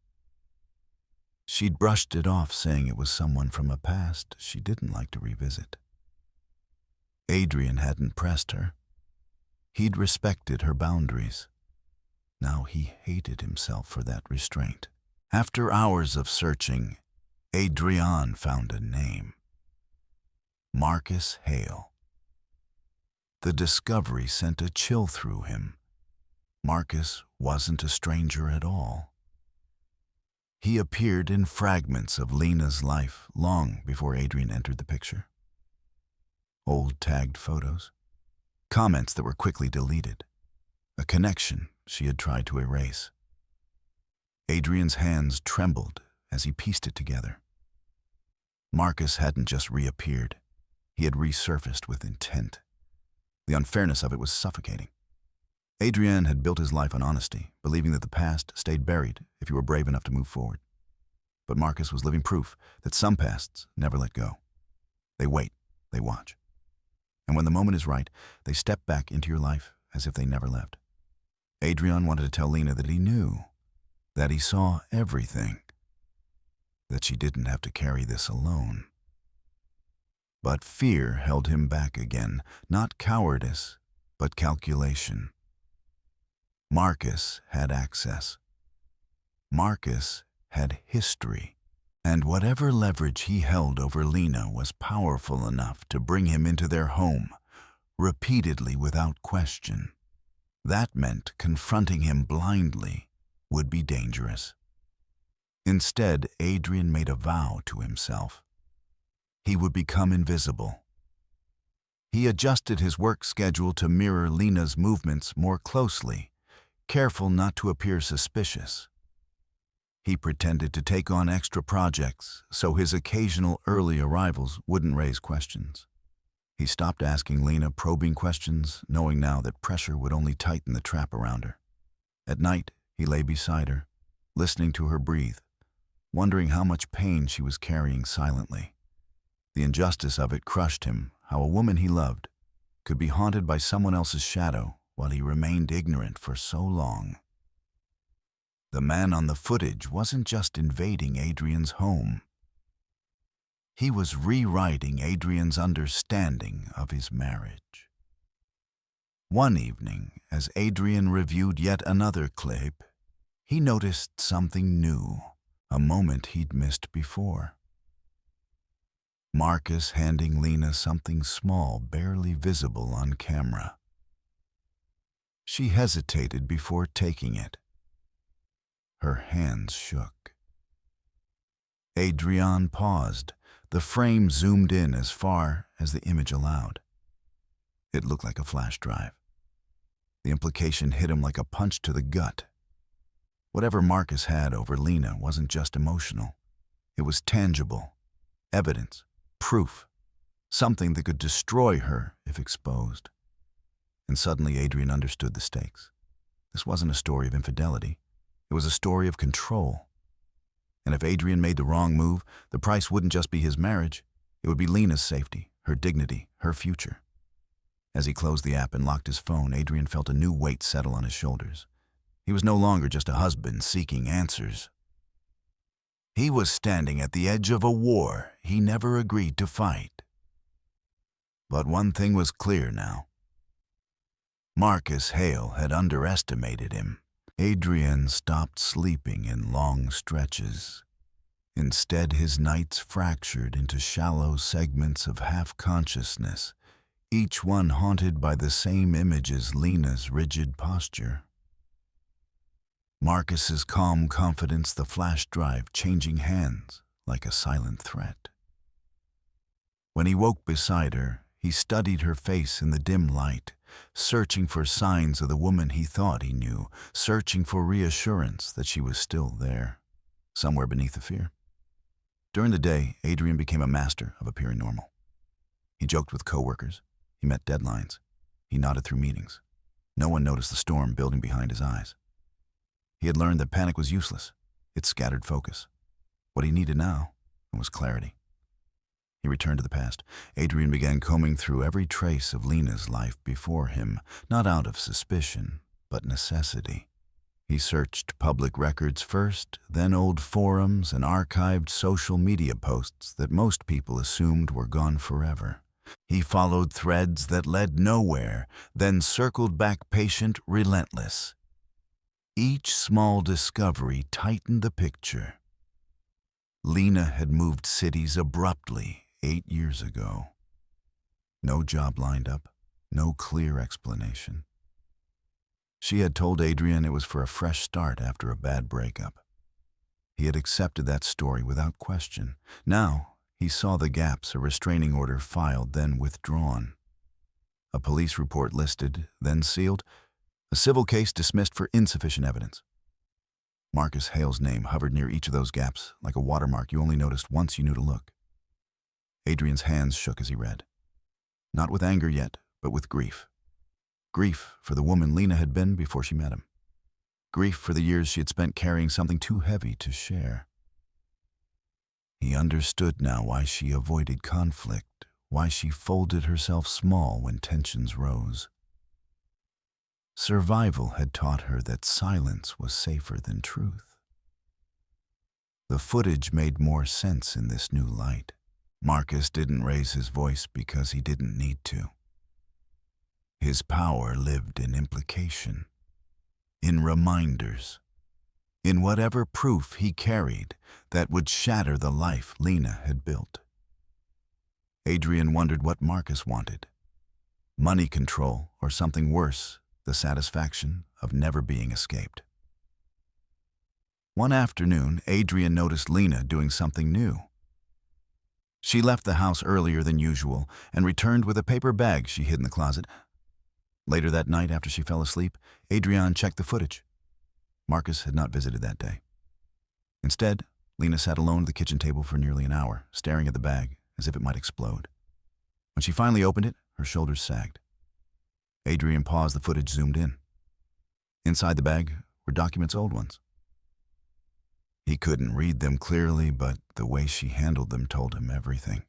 Speaker 1: She'd brushed it off, saying it was someone from a past she didn't like to revisit. Adrian hadn't pressed her. He'd respected her boundaries. Now he hated himself for that restraint. After hours of searching, Adrian found a name. Marcus Hale. The discovery sent a chill through him. Marcus wasn't a stranger at all. He appeared in fragments of Lena's life long before Adrian entered the picture. Old tagged photos, comments that were quickly deleted, a connection she had tried to erase. Adrian's hands trembled as he pieced it together. Marcus hadn't just reappeared, he had resurfaced with intent. The unfairness of it was suffocating. Adrian had built his life on honesty, believing that the past stayed buried if you were brave enough to move forward. But Marcus was living proof that some pasts never let go. They wait, they watch. And when the moment is right, they step back into your life as if they never left. Adrian wanted to tell Lena that he knew, that he saw everything, that she didn't have to carry this alone. But fear held him back again, not cowardice, but calculation. Marcus had access. Marcus had history. And whatever leverage he held over Lena was powerful enough to bring him into their home, repeatedly without question. That meant confronting him blindly would be dangerous. Instead, Adrian made a vow to himself. He would become invisible. He adjusted his work schedule to mirror Lena's movements more closely, careful not to appear suspicious. He pretended to take on extra projects so his occasional early arrivals wouldn't raise questions. He stopped asking Lena probing questions, knowing now that pressure would only tighten the trap around her. At night, he lay beside her, listening to her breathe, wondering how much pain she was carrying silently. The injustice of it crushed him, how a woman he loved could be haunted by someone else's shadow while he remained ignorant for so long. The man on the footage wasn't just invading Adrian's home. He was rewriting Adrian's understanding of his marriage. One evening, as Adrian reviewed yet another clip, he noticed something new, a moment he'd missed before. Marcus handing Lena something small, barely visible on camera. She hesitated before taking it. Her hands shook. Adrian paused. The frame zoomed in as far as the image allowed. It looked like a flash drive. The implication hit him like a punch to the gut. Whatever Marcus had over Lena wasn't just emotional. It was tangible. Evidence. Proof. Something that could destroy her if exposed. And suddenly Adrian understood the stakes. This wasn't a story of infidelity. It was a story of control. And if Adrian made the wrong move, the price wouldn't just be his marriage. It would be Lena's safety, her dignity, her future. As he closed the app and locked his phone, Adrian felt a new weight settle on his shoulders. He was no longer just a husband seeking answers. He was standing at the edge of a war he never agreed to fight. But one thing was clear now. Marcus Hale had underestimated him. Adrian stopped sleeping in long stretches. Instead, his nights fractured into shallow segments of half-consciousness, each one haunted by the same image as Lena's rigid posture. Marcus's calm confidence, the flash drive changing hands like a silent threat. When he woke beside her, he studied her face in the dim light, searching for signs of the woman he thought he knew, searching for reassurance that she was still there, somewhere beneath the fear. During the day, Adrian became a master of appearing normal. He joked with coworkers. He met deadlines. He nodded through meetings. No one noticed the storm building behind his eyes. He had learned that panic was useless. It scattered focus. What he needed now was clarity. He returned to the past. Adrian began combing through every trace of Lena's life before him, not out of suspicion, but necessity. He searched public records first, then old forums and archived social media posts that most people assumed were gone forever. He followed threads that led nowhere, then circled back patient, relentless. Each small discovery tightened the picture. Lena had moved cities abruptly 8 years ago. No job lined up, no clear explanation. She had told Adrian it was for a fresh start after a bad breakup. He had accepted that story without question. Now, he saw the gaps, a restraining order filed, then withdrawn. A police report listed, then sealed. A civil case dismissed for insufficient evidence. Marcus Hale's name hovered near each of those gaps, like a watermark you only noticed once you knew to look. Adrian's hands shook as he read. Not with anger yet, but with grief. Grief for the woman Lena had been before she met him. Grief for the years she had spent carrying something too heavy to share. He understood now why she avoided conflict, why she folded herself small when tensions rose. Survival had taught her that silence was safer than truth. The footage made more sense in this new light. Marcus didn't raise his voice because he didn't need to. His power lived in implication, in reminders, in whatever proof he carried that would shatter the life Lena had built. Adrian wondered what Marcus wanted. money control, or something worse, the satisfaction of never being escaped. One afternoon, Adrian noticed Lena doing something new. She left the house earlier than usual and returned with a paper bag she hid in the closet. Later that night, after she fell asleep, Adrian checked the footage. Marcus had not visited that day. Instead, Lena sat alone at the kitchen table for nearly an hour, staring at the bag as if it might explode. When she finally opened it, her shoulders sagged. Adrian paused, the footage zoomed in. Inside the bag were documents, old ones. He couldn't read them clearly, but the way she handled them told him everything.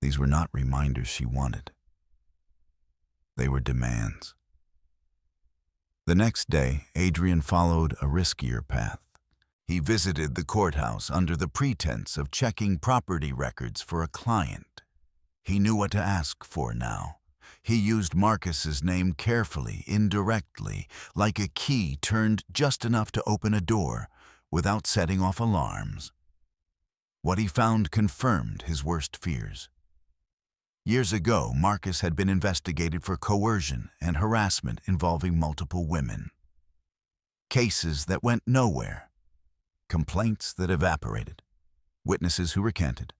Speaker 1: These were not reminders she wanted. They were demands. The next day, Adrian followed a riskier path. He visited the courthouse under the pretense of checking property records for a client. He knew what to ask for now. He used Marcus's name carefully, indirectly, like a key turned just enough to open a door without setting off alarms. What he found confirmed his worst fears. Years ago, Marcus had been investigated for coercion and harassment involving multiple women. Cases that went nowhere. Complaints that evaporated. Witnesses who recanted.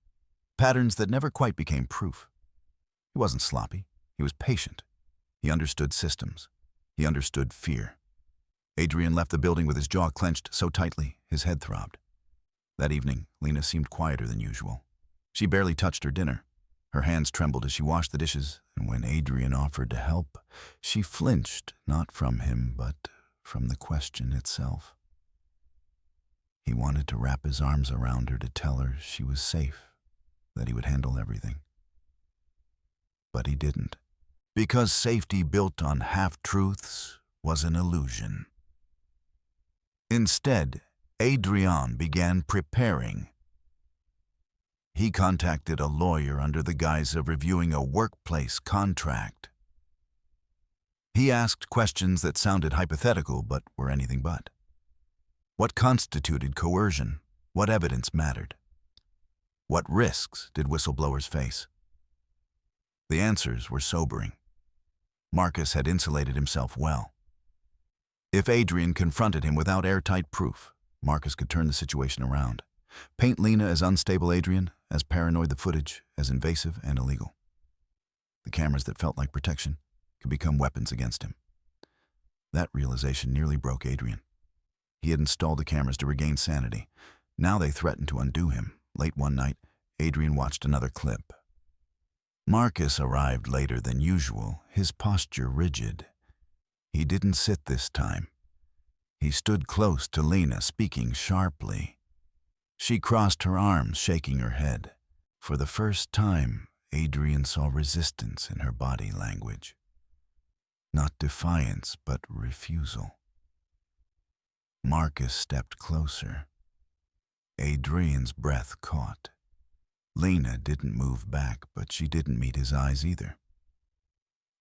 Speaker 1: Patterns that never quite became proof. He wasn't sloppy. He was patient. He understood systems. He understood fear. Adrian left the building with his jaw clenched so tightly, his head throbbed. That evening, Lena seemed quieter than usual. She barely touched her dinner. Her hands trembled as she washed the dishes, and when Adrian offered to help, she flinched, not from him, but from the question itself. He wanted to wrap his arms around her to tell her she was safe, that he would handle everything. But he didn't, because safety built on half-truths was an illusion. Instead, Adrian began preparing. He contacted a lawyer under the guise of reviewing a workplace contract. He asked questions that sounded hypothetical but were anything but. What constituted coercion? What evidence mattered? What risks did whistleblowers face? The answers were sobering. Marcus had insulated himself well. If Adrian confronted him without airtight proof, Marcus could turn the situation around. Paint Lena as unstable Adrian, as paranoid the footage, as invasive and illegal. The cameras that felt like protection could become weapons against him. That realization nearly broke Adrian. He had installed the cameras to regain sanity. Now they threatened to undo him. Late one night, Adrian watched another clip. Marcus arrived later than usual, his posture rigid. He didn't sit this time. He stood close to Lena, speaking sharply. She crossed her arms, shaking her head. For the first time, Adrian saw resistance in her body language. Not defiance, but refusal. Marcus stepped closer. Adrian's breath caught. Lena didn't move back, but she didn't meet his eyes either.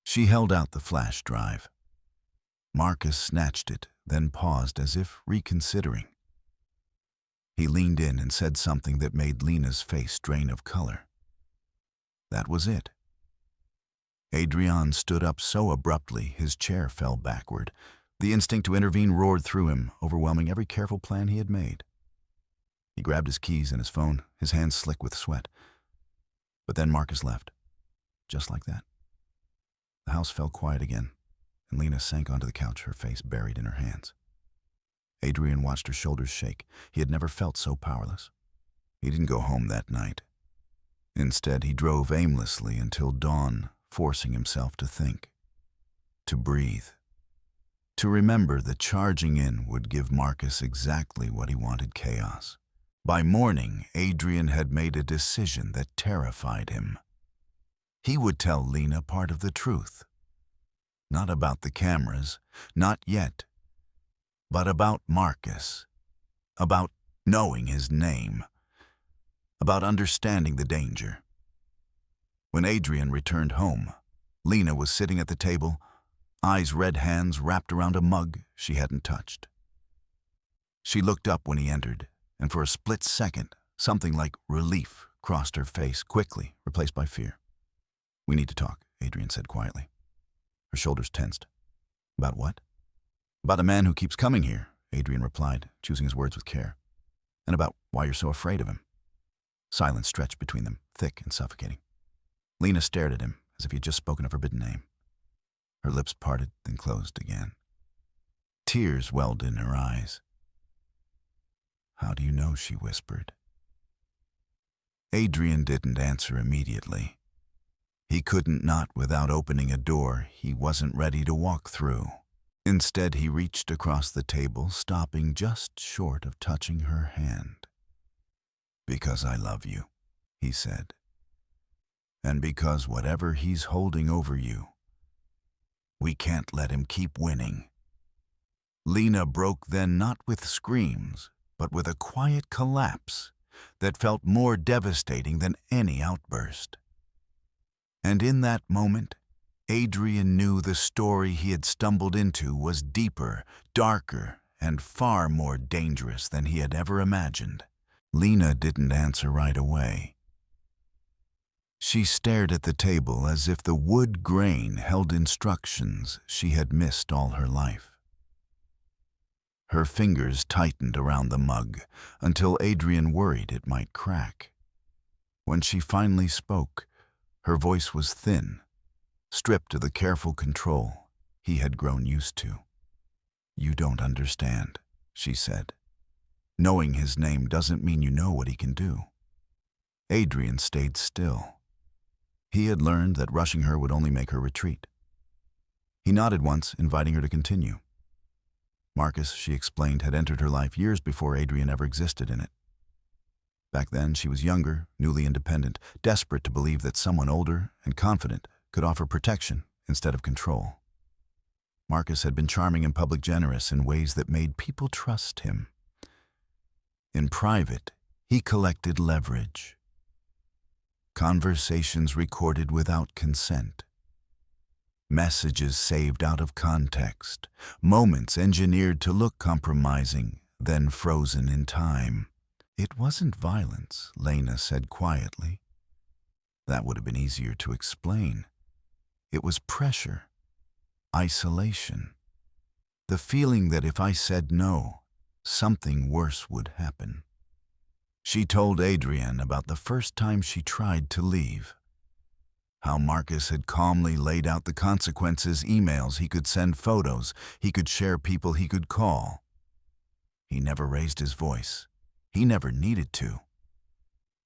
Speaker 1: She held out the flash drive. Marcus snatched it, then paused as if reconsidering. He leaned in and said something that made Lena's face drain of color. That was it. Adrian stood up so abruptly his chair fell backward. The instinct to intervene roared through him, overwhelming every careful plan he had made. He grabbed his keys and his phone, his hands slick with sweat. But then Marcus left, just like that. The house fell quiet again, and Lena sank onto the couch, her face buried in her hands. Adrian watched her shoulders shake. He had never felt so powerless. He didn't go home that night. Instead, he drove aimlessly until dawn, forcing himself to think, to breathe, to remember that charging in would give Marcus exactly what he wanted: chaos. By morning, Adrian had made a decision that terrified him. He would tell Lena part of the truth. Not about the cameras, not yet, but about Marcus, about knowing his name, about understanding the danger. When Adrian returned home, Lena was sitting at the table, eyes red, hands wrapped around a mug she hadn't touched. She looked up when he entered, and for a split second, something like relief crossed her face, quickly replaced by fear. "We need to talk," Adrian said quietly. Her shoulders tensed. About what? About the man who keeps coming here, Adrian replied, choosing his words with care. And about why you're so afraid of him. Silence stretched between them, thick and suffocating. Lena stared at him as if he had just spoken a forbidden name. Her lips parted, then closed again. Tears welled in her eyes. How do you know? She whispered. Adrian didn't answer immediately. He couldn't not without opening a door he wasn't ready to walk through. Instead, he reached across the table, stopping just short of touching her hand. Because I love you, he said. And because whatever he's holding over you, we can't let him keep winning. Lena broke then not with screams, but with a quiet collapse that felt more devastating than any outburst. And in that moment, Adrian knew the story he had stumbled into was deeper, darker, and far more dangerous than he had ever imagined. Lena didn't answer right away. She stared at the table as if the wood grain held instructions she had missed all her life. Her fingers tightened around the mug until Adrian worried it might crack. When she finally spoke, her voice was thin, stripped of the careful control he had grown used to. You don't understand, she said. Knowing his name doesn't mean you know what he can do. Adrian stayed still. He had learned that rushing her would only make her retreat. He nodded once, inviting her to continue. Marcus, she explained, had entered her life years before Adrian ever existed in it. Back then, she was younger, newly independent, desperate to believe that someone older and confident could offer protection instead of control. Marcus had been charming and public generous in ways that made people trust him. In private, he collected leverage. Conversations recorded without consent. Messages saved out of context. Moments engineered to look compromising, then frozen in time. It wasn't violence, Lena said quietly. That would have been easier to explain. It was pressure, isolation. The feeling that if I said no, something worse would happen. She told Adrian about the first time she tried to leave. How Marcus had calmly laid out the consequences, emails he could send, photos he could share, people he could call. He never raised his voice. He never needed to.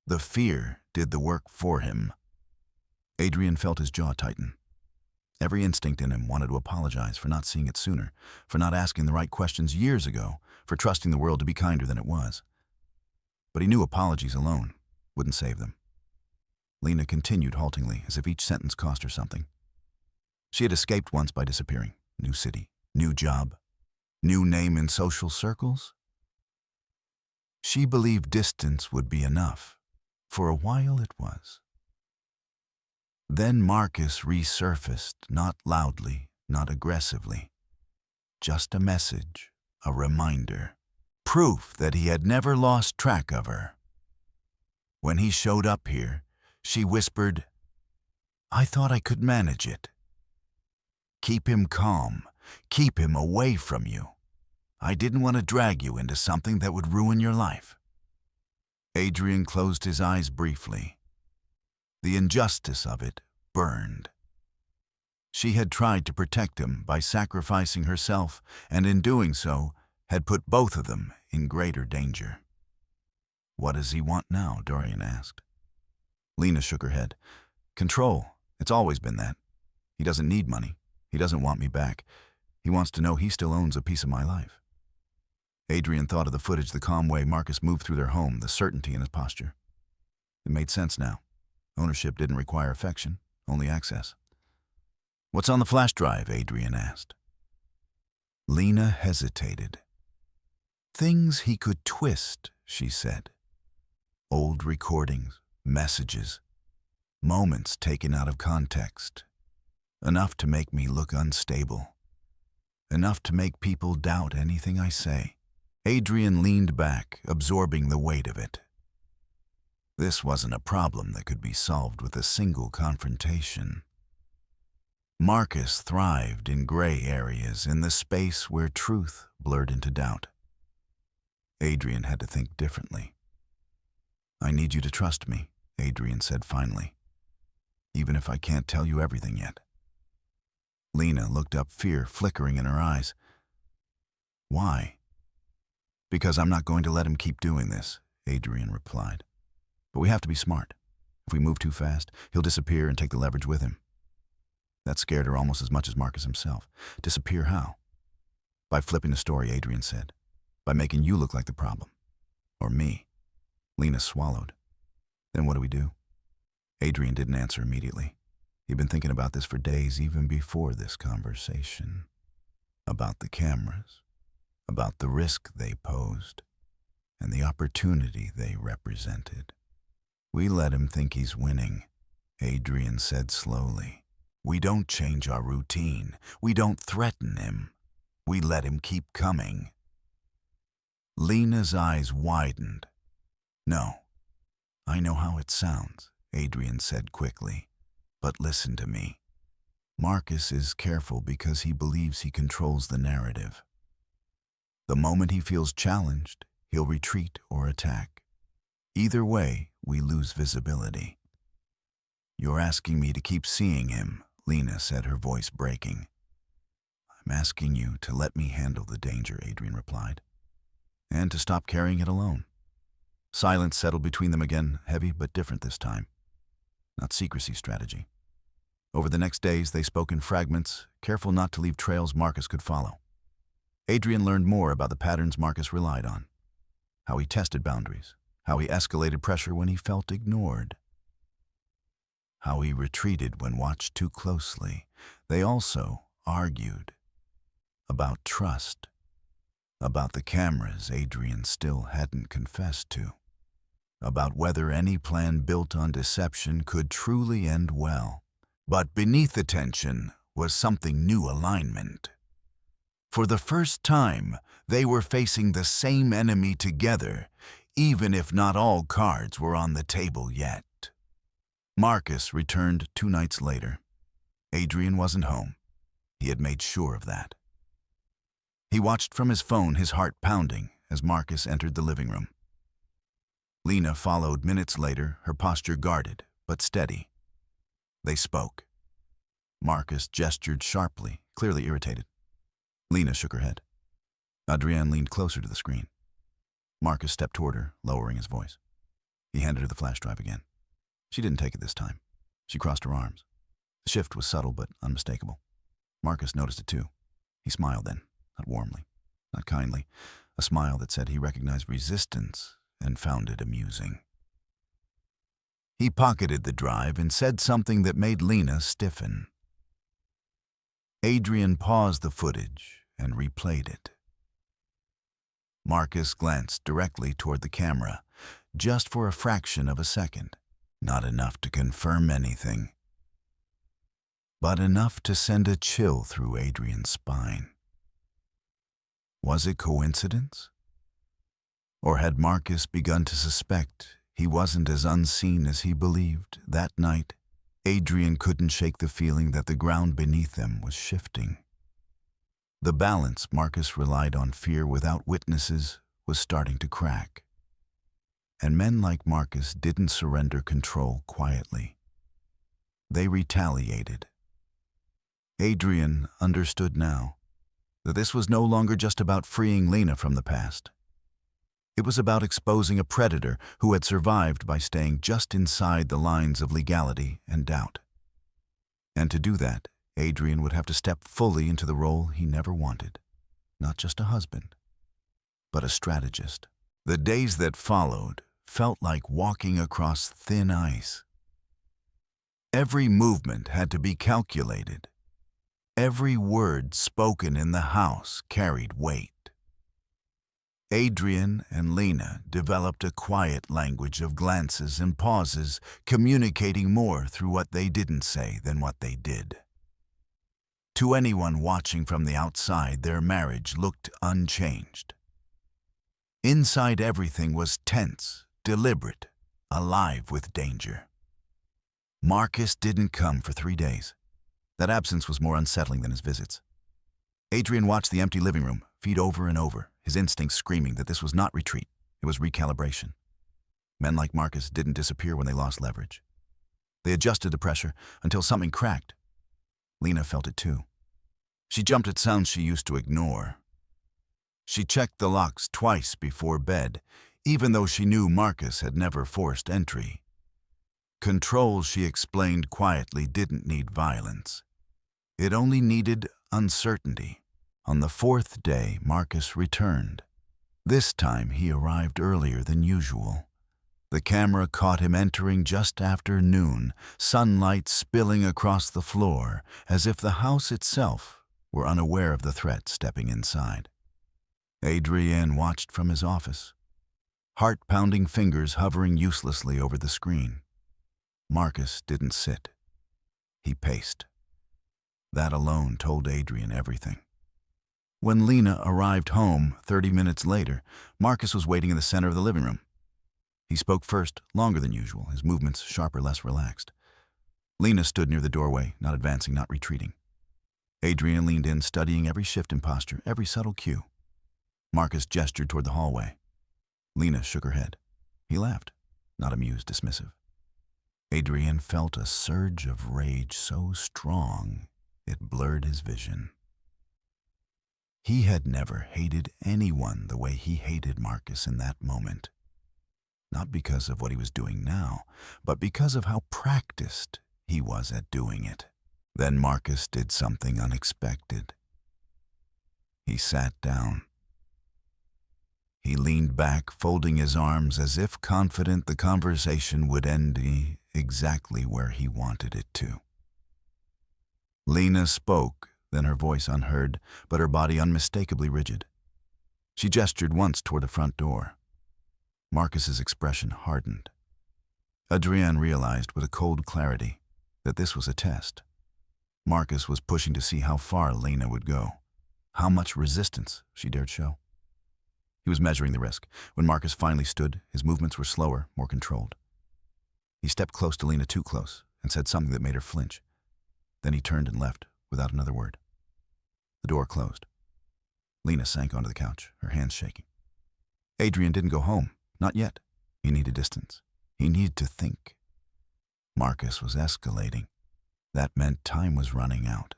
Speaker 1: The fear did the work for him. Adrian felt his jaw tighten. Every instinct in him wanted to apologize for not seeing it sooner, for not asking the right questions years ago, for trusting the world to be kinder than it was. But he knew apologies alone wouldn't save them. Lena continued haltingly, as if each sentence cost her something. She had escaped once by disappearing. New city, new job, new name in social circles. She believed distance would be enough. For a while it was. Then Marcus resurfaced, not loudly, not aggressively. Just a message, a reminder, proof that he had never lost track of her. When he showed up here, she whispered, I thought I could manage it. Keep him calm, keep him away from you. I didn't want to drag you into something that would ruin your life. Adrian closed his eyes briefly. The injustice of it burned. She had tried to protect him by sacrificing herself, and in doing so, had put both of them in greater danger. What does he want now? Dorian asked. Lena shook her head. Control. It's always been that. He doesn't need money. He doesn't want me back. He wants to know he still owns a piece of my life. Adrian thought of the footage, the calm way Marcus moved through their home, the certainty in his posture. It made sense now. Ownership didn't require affection, only access. What's on the flash drive? Adrian asked. Lena hesitated. Things he could twist, she said. Old recordings, messages, moments taken out of context. Enough to make me look unstable. Enough to make people doubt anything I say. Adrian leaned back, absorbing the weight of it. This wasn't a problem that could be solved with a single confrontation. Marcus thrived in gray areas, in the space where truth blurred into doubt. Adrian had to think differently. "I need you to trust me," Adrian said finally, "even if I can't tell you everything yet." Lena looked up, fear flickering in her eyes. "Why?" "Because I'm not going to let him keep doing this," Adrian replied. "But we have to be smart. If we move too fast, he'll disappear and take the leverage with him." That scared her almost as much as Marcus himself. "Disappear how?" "By flipping the story," Adrian said. "By making you look like the problem. Or me." Lena swallowed. "Then what do we do?" Adrian didn't answer immediately. He'd been thinking about this for days, even before this conversation. About the cameras, about the risk they posed, and the opportunity they represented. "We let him think he's winning," Adrian said slowly. "We don't change our routine. We don't threaten him. We let him keep coming." Lena's eyes widened. "No, I know how it sounds," Adrian said quickly. "But listen to me. Marcus is careful because he believes he controls the narrative. The moment he feels challenged, he'll retreat or attack. Either way, we lose visibility." "You're asking me to keep seeing him," Lena said, her voice breaking. "I'm asking you to let me handle the danger," Adrian replied, "and to stop carrying it alone." Silence settled between them again, heavy but different this time. Not secrecy strategy. Over the next days, they spoke in fragments, careful not to leave trails Marcus could follow. Adrian learned more about the patterns Marcus relied on, how he tested boundaries, how he escalated pressure when he felt ignored, how he retreated when watched too closely. They also argued about trust, about the cameras Adrian still hadn't confessed to, about whether any plan built on deception could truly end well. But beneath the tension was something new: alignment. For the first time, they were facing the same enemy together, even if not all cards were on the table yet. Marcus returned 2 nights later. Adrian wasn't home. He had made sure of that. He watched from his phone, his heart pounding, as Marcus entered the living room. Lena followed minutes later, her posture guarded, but steady. They spoke. Marcus gestured sharply, clearly irritated. Lena shook her head. Adrienne leaned closer to the screen. Marcus stepped toward her, lowering his voice. He handed her the flash drive again. She didn't take it this time. She crossed her arms. The shift was subtle but unmistakable. Marcus noticed it too. He smiled then, not warmly, not kindly, a smile that said he recognized resistance and found it amusing. He pocketed the drive and said something that made Lena stiffen. Adrian paused the footage and replayed it. Marcus glanced directly toward the camera, just for a fraction of a second. Not enough to confirm anything, but enough to send a chill through Adrian's spine. Was it coincidence? Or had Marcus begun to suspect he wasn't as unseen as he believed? That night, Adrian couldn't shake the feeling that the ground beneath them was shifting. The balance Marcus relied on, fear without witnesses, was starting to crack. And men like Marcus didn't surrender control quietly. They retaliated. Adrian understood now that this was no longer just about freeing Lena from the past. It was about exposing a predator who had survived by staying just inside the lines of legality and doubt. And to do that, Adrian would have to step fully into the role he never wanted. Not just a husband, but a strategist. The days that followed felt like walking across thin ice. Every movement had to be calculated. Every word spoken in the house carried weight. Adrian and Lena developed a quiet language of glances and pauses, communicating more through what they didn't say than what they did. To anyone watching from the outside, their marriage looked unchanged. Inside, everything was tense, deliberate, alive with danger. Marcus didn't come for 3 days. That absence was more unsettling than his visits. Adrian watched the empty living room feed over and over, his instincts screaming that this was not retreat, it was recalibration. Men like Marcus didn't disappear when they lost leverage. They adjusted to pressure until something cracked. Lena felt it too. She jumped at sounds she used to ignore. She checked the locks twice before bed, even though she knew Marcus had never forced entry. Control, she explained quietly, didn't need violence. It only needed uncertainty. On the fourth day, Marcus returned. This time he arrived earlier than usual. The camera caught him entering just after noon, sunlight spilling across the floor, as if the house itself were unaware of the threat stepping inside. Adrian watched from his office, heart-pounding fingers hovering uselessly over the screen. Marcus didn't sit. He paced. That alone told Adrian everything. When Lena arrived home 30 minutes later, Marcus was waiting in the center of the living room. He spoke first, longer than usual, his movements sharper, less relaxed. Lena stood near the doorway, not advancing, not retreating. Adrian leaned in, studying every shift in posture, every subtle cue. Marcus gestured toward the hallway. Lena shook her head. He laughed, not amused, dismissive. Adrian felt a surge of rage so strong it blurred his vision. He had never hated anyone the way he hated Marcus in that moment. Not because of what he was doing now, but because of how practiced he was at doing it. Then Marcus did something unexpected. He sat down. He leaned back, folding his arms as if confident the conversation would end exactly where he wanted it to. Lena spoke, then her voice unheard, but her body unmistakably rigid. She gestured once toward the front door. Marcus's expression hardened. Adrian realized with a cold clarity that this was a test. Marcus was pushing to see how far Lena would go, how much resistance she dared show. He was measuring the risk. When Marcus finally stood, his movements were slower, more controlled. He stepped close to Lena, too close, and said something that made her flinch. Then he turned and left without another word. The door closed. Lena sank onto the couch, her hands shaking. Adrian didn't go home. Not yet. He needed distance. He needed to think. Marcus was escalating. That meant time was running out.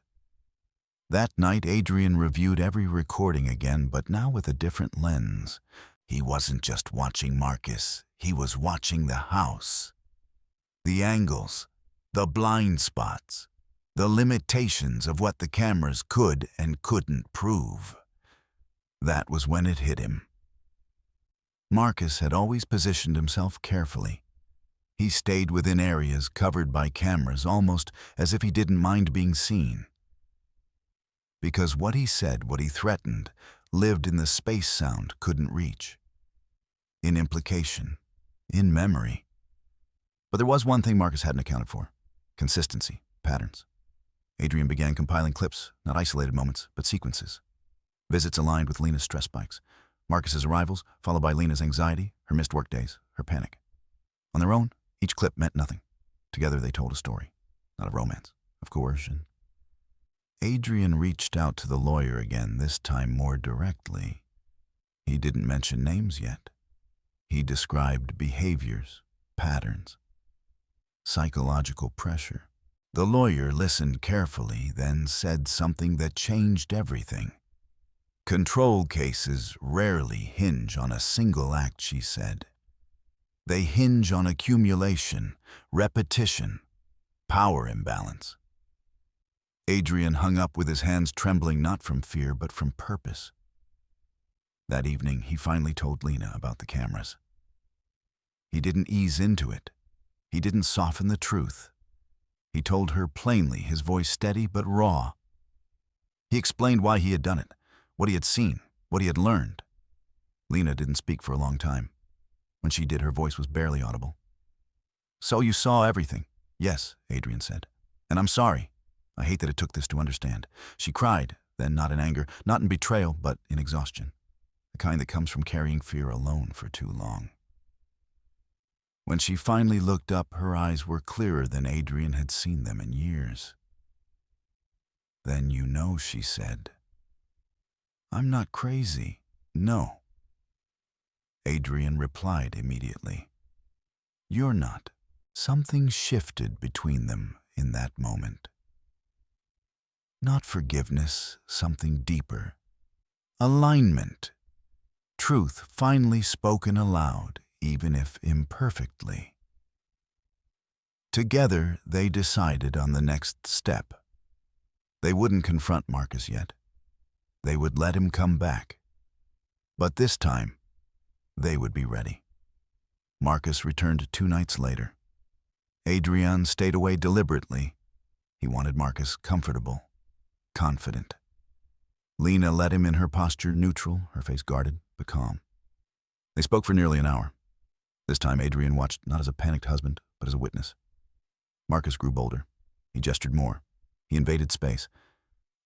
Speaker 1: That night, Adrian reviewed every recording again, but now with a different lens. He wasn't just watching Marcus. He was watching the house. The angles, the blind spots, the limitations of what the cameras could and couldn't prove. That was when it hit him. Marcus had always positioned himself carefully. He stayed within areas covered by cameras, almost as if he didn't mind being seen. Because what he said, what he threatened, lived in the space sound couldn't reach. In implication, in memory. But there was one thing Marcus hadn't accounted for: consistency, patterns. Adrian began compiling clips, not isolated moments, but sequences. Visits aligned with Lena's stress spikes. Marcus's arrivals, followed by Lena's anxiety, her missed work days, her panic. On their own, each clip meant nothing. Together they told a story, not of romance, of coercion. Adrian reached out to the lawyer again, this time more directly. He didn't mention names yet. He described behaviors, patterns, psychological pressure. The lawyer listened carefully, then said something that changed everything. Control cases rarely hinge on a single act, she said. They hinge on accumulation, repetition, power imbalance. Adrian hung up with his hands trembling, not from fear, but from purpose. That evening, he finally told Lena about the cameras. He didn't ease into it. He didn't soften the truth. He told her plainly, his voice steady but raw. He explained why he had done it, what he had seen, what he had learned. Lena didn't speak for a long time. When she did, her voice was barely audible. "So you saw everything?" "Yes," Adrian said. "And I'm sorry. I hate that it took this to understand." She cried, then not in anger, not in betrayal, but in exhaustion. The kind that comes from carrying fear alone for too long. When she finally looked up, her eyes were clearer than Adrian had seen them in years. "Then you know," she said. "I'm not crazy. No." Adrian replied immediately. "You're not." Something shifted between them in that moment. Not forgiveness, something deeper. Alignment. Truth finally spoken aloud, even if imperfectly. Together, they decided on the next step. They wouldn't confront Marcus yet. They would let him come back. But this time, they would be ready. Marcus returned 2 nights later. Adrian stayed away deliberately. He wanted Marcus comfortable, confident. Lena led him in, her posture neutral, her face guarded but calm. They spoke for nearly an hour. This time Adrian watched not as a panicked husband, but as a witness. Marcus grew bolder. He gestured more. He invaded space.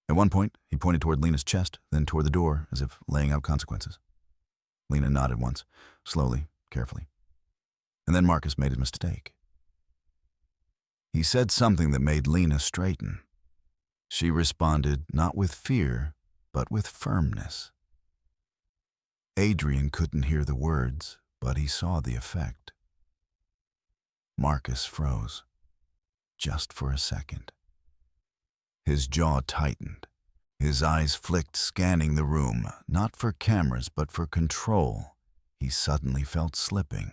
Speaker 1: At one point, he pointed toward Lena's chest, then toward the door, as if laying out consequences. Lena nodded once, slowly, carefully. And then Marcus made a mistake. He said something that made Lena straighten. She responded not with fear, but with firmness. Adrian couldn't hear the words, but he saw the effect. Marcus froze, just for a second. His jaw tightened. His eyes flicked, scanning the room, not for cameras, but for control. He suddenly felt slipping.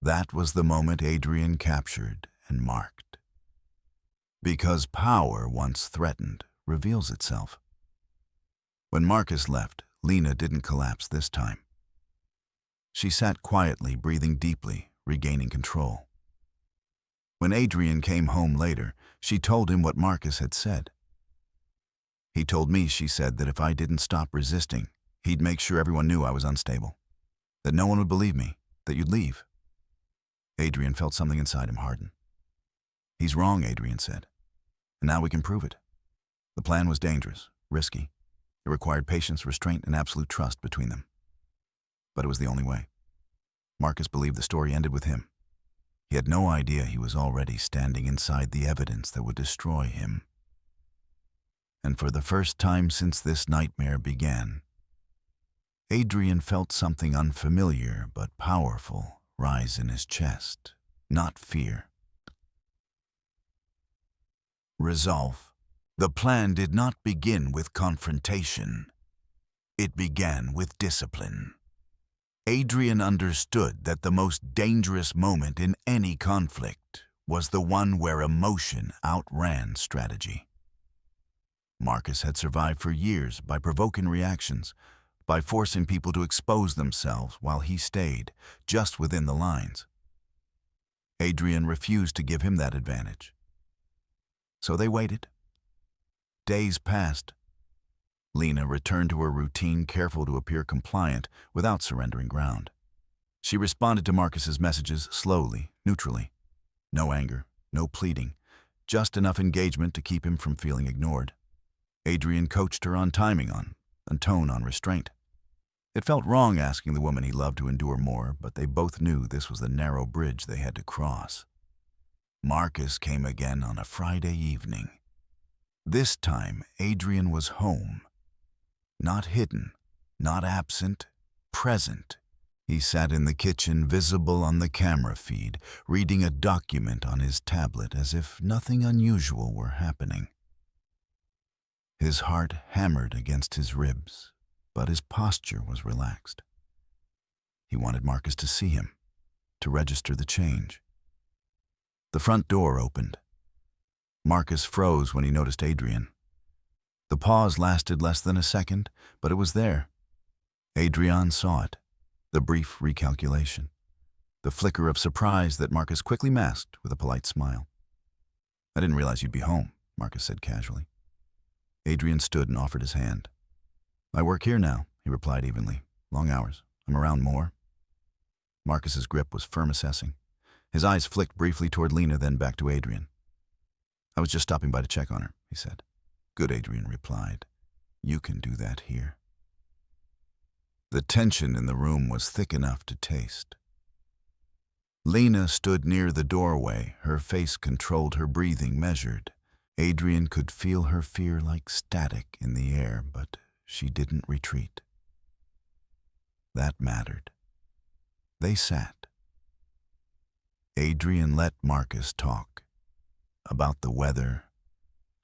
Speaker 1: That was the moment Adrian captured and marked. Because power, once threatened, reveals itself. When Marcus left, Lena didn't collapse this time. She sat quietly, breathing deeply, regaining control. When Adrian came home later, she told him what Marcus had said. "He told me," she said, "that if I didn't stop resisting, he'd make sure everyone knew I was unstable. That no one would believe me, that you'd leave." Adrian felt something inside him harden. "He's wrong," Adrian said. "And now we can prove it." The plan was dangerous, risky. It required patience, restraint, and absolute trust between them. But it was the only way. Marcus believed the story ended with him. He had no idea he was already standing inside the evidence that would destroy him. And for the first time since this nightmare began, Adrian felt something unfamiliar but powerful rise in his chest. Not fear. Resolve. The plan did not begin with confrontation. It began with discipline. Adrian understood that the most dangerous moment in any conflict was the one where emotion outran strategy. Marcus had survived for years by provoking reactions, by forcing people to expose themselves while he stayed just within the lines. Adrian refused to give him that advantage. So they waited. Days passed. Lena returned to her routine, careful to appear compliant without surrendering ground. She responded to Marcus's messages slowly, neutrally. No anger, no pleading, just enough engagement to keep him from feeling ignored. Adrian coached her on timing, on tone, on restraint. It felt wrong asking the woman he loved to endure more, but they both knew this was the narrow bridge they had to cross. Marcus came again on a Friday evening. This time, Adrian was home. Not hidden, not absent, present. He sat in the kitchen, visible on the camera feed, reading a document on his tablet as if nothing unusual were happening. His heart hammered against his ribs, but his posture was relaxed. He wanted Marcus to see him, to register the change. The front door opened. Marcus froze when he noticed Adrian. The pause lasted less than a second, but it was there. Adrian saw it, the brief recalculation, the flicker of surprise that Marcus quickly masked with a polite smile. "I didn't realize you'd be home," Marcus said casually. Adrian stood and offered his hand. "I work here now," he replied evenly. "Long hours. I'm around more." Marcus's grip was firm assessing. His eyes flicked briefly toward Lena, then back to Adrian. "I was just stopping by to check on her," he said. "Good," Adrian replied. "You can do that here." The tension in the room was thick enough to taste. Lena stood near the doorway, her face controlled, her breathing measured. Adrian could feel her fear like static in the air, but she didn't retreat. That mattered. They sat. Adrian let Marcus talk. About the weather,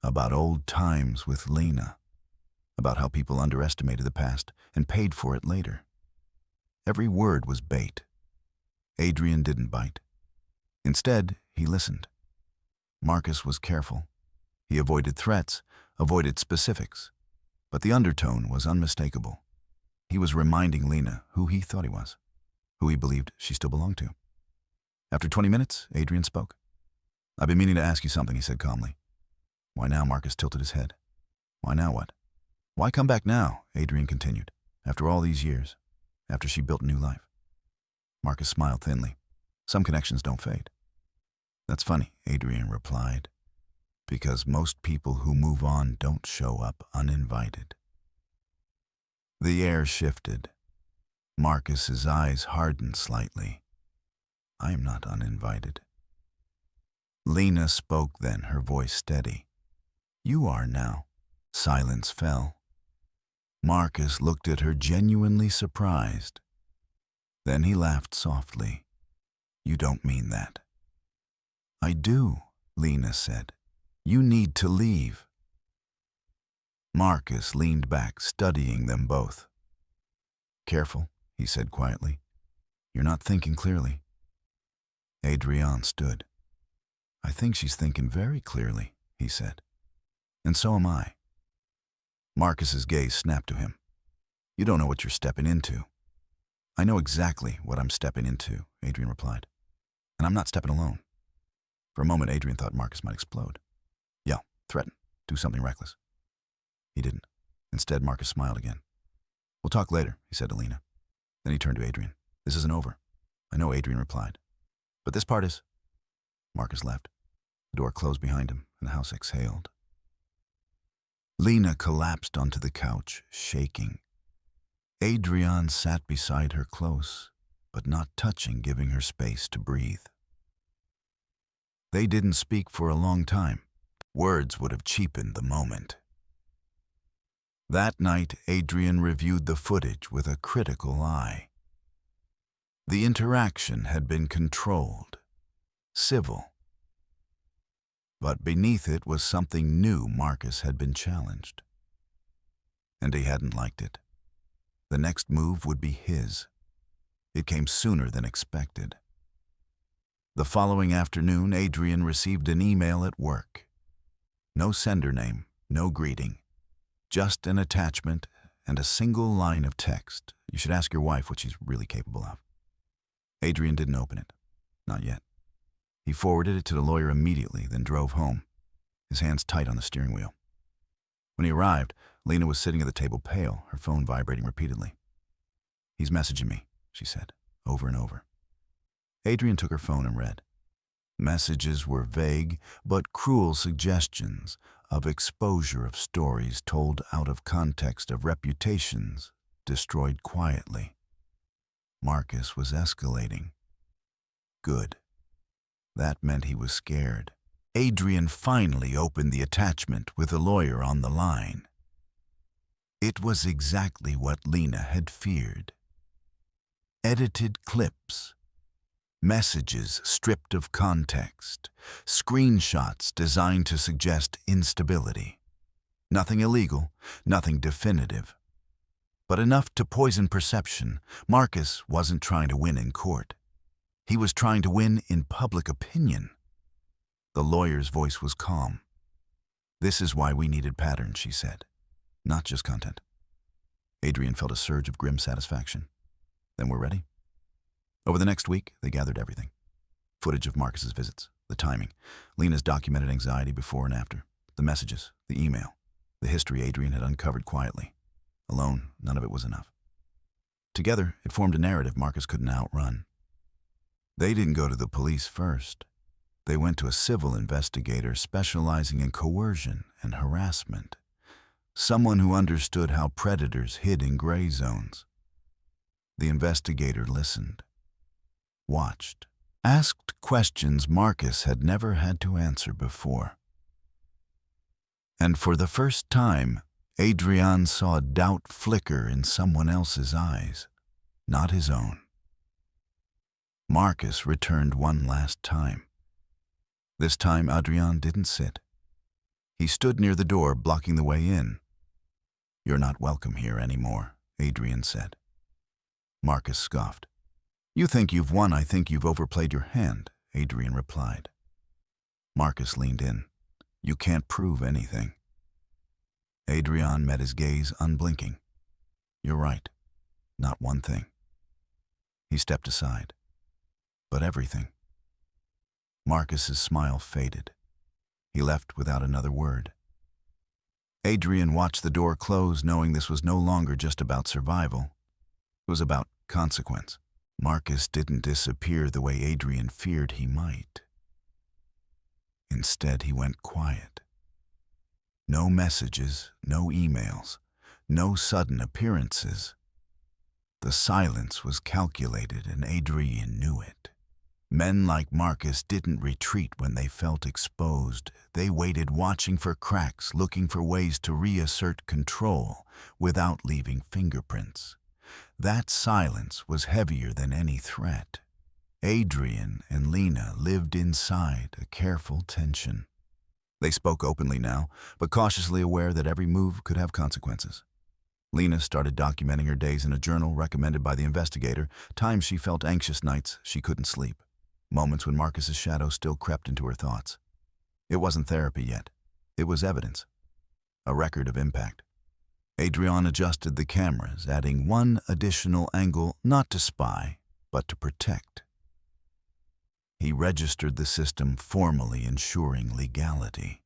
Speaker 1: about old times with Lena, about how people underestimated the past and paid for it later. Every word was bait. Adrian didn't bite. Instead, he listened. Marcus was careful. He avoided threats, avoided specifics. But the undertone was unmistakable. He was reminding Lena who he thought he was, who he believed she still belonged to. After 20 minutes, Adrian spoke. "I've been meaning to ask you something," he said calmly. "Why now?" Marcus tilted his head. "Why now what?" "Why come back now?" Adrian continued. "After all these years, after she built a new life." Marcus smiled thinly. "Some connections don't fade." "That's funny," Adrian replied, "because most people who move on don't show up uninvited." The air shifted. Marcus's eyes hardened slightly. "I am not uninvited." Lena spoke then, her voice steady. "You are now." Silence fell. Marcus looked at her, genuinely surprised. Then he laughed softly. "You don't mean that." "I do," Lena said. "You need to leave." Marcus leaned back, studying them both. "Careful," he said quietly. "You're not thinking clearly." Adrian stood. "I think she's thinking very clearly," he said. "And so am I." Marcus's gaze snapped to him. "You don't know what you're stepping into." "I know exactly what I'm stepping into," Adrian replied. "And I'm not stepping alone." For a moment, Adrian thought Marcus might explode. Yell, threaten, do something reckless. He didn't. Instead, Marcus smiled again. "We'll talk later," he said to Lena. Then he turned to Adrian. "This isn't over." "I know," Adrian replied. "But this part is." Marcus left. The door closed behind him, and the house exhaled. Lena collapsed onto the couch, shaking. Adrian sat beside her close, but not touching, giving her space to breathe. They didn't speak for a long time. Words would have cheapened the moment. That night, Adrian reviewed the footage with a critical eye. The interaction had been controlled, civil. But beneath it was something new. Marcus had been challenged. And he hadn't liked it. The next move would be his. It came sooner than expected. The following afternoon, Adrian received an email at work. No sender name, no greeting. Just an attachment and a single line of text. "You should ask your wife what she's really capable of." Adrian didn't open it. Not yet. He forwarded it to the lawyer immediately, then drove home, his hands tight on the steering wheel. When he arrived, Lena was sitting at the table, pale, her phone vibrating repeatedly. "He's messaging me," she said, over and over. Adrian took her phone and read. Messages were vague but cruel suggestions of exposure of stories told out of context, of reputations destroyed quietly. Marcus was escalating. Good. That meant he was scared. Adrian finally opened the attachment with the lawyer on the line. It was exactly what Lena had feared. Edited clips. Messages stripped of context. Screenshots designed to suggest instability. Nothing illegal, nothing definitive. But enough to poison perception. Marcus wasn't trying to win in court. He was trying to win in public opinion. The lawyer's voice was calm. "This is why we needed patterns," she said. "Not just content." Adrian felt a surge of grim satisfaction. "Then we're ready?" Over the next week, they gathered everything. Footage of Marcus's visits, the timing, Lena's documented anxiety before and after, the messages, the email, the history Adrian had uncovered quietly. Alone, none of it was enough. Together, it formed a narrative Marcus couldn't outrun. They didn't go to the police first. They went to a civil investigator specializing in coercion and harassment. Someone who understood how predators hid in gray zones. The investigator listened, watched, asked questions Marcus had never had to answer before. And for the first time, Adrian saw doubt flicker in someone else's eyes, not his own. Marcus returned one last time. This time, Adrian didn't sit. He stood near the door, blocking the way in. "You're not welcome here anymore," Adrian said. Marcus scoffed. "You think you've won, I think you've overplayed your hand," Adrian replied. Marcus leaned in. "You can't prove anything." Adrian met his gaze unblinking. "You're right. Not one thing." He stepped aside. "But everything." Marcus's smile faded. He left without another word. Adrian watched the door close, knowing this was no longer just about survival. It was about consequence. Marcus didn't disappear the way Adrian feared he might. Instead, he went quiet. No messages, no emails, no sudden appearances. The silence was calculated, and Adrian knew it. Men like Marcus didn't retreat when they felt exposed. They waited, watching for cracks, looking for ways to reassert control without leaving fingerprints. That silence was heavier than any threat. Adrian and Lena lived inside a careful tension. They spoke openly now, but cautiously aware that every move could have consequences. Lena started documenting her days in a journal recommended by the investigator, times she felt anxious, nights she couldn't sleep, moments when Marcus's shadow still crept into her thoughts. It wasn't therapy yet. It was evidence, a record of impact. Adrian adjusted the cameras, adding one additional angle, not to spy, but to protect. He registered the system, formally ensuring legality.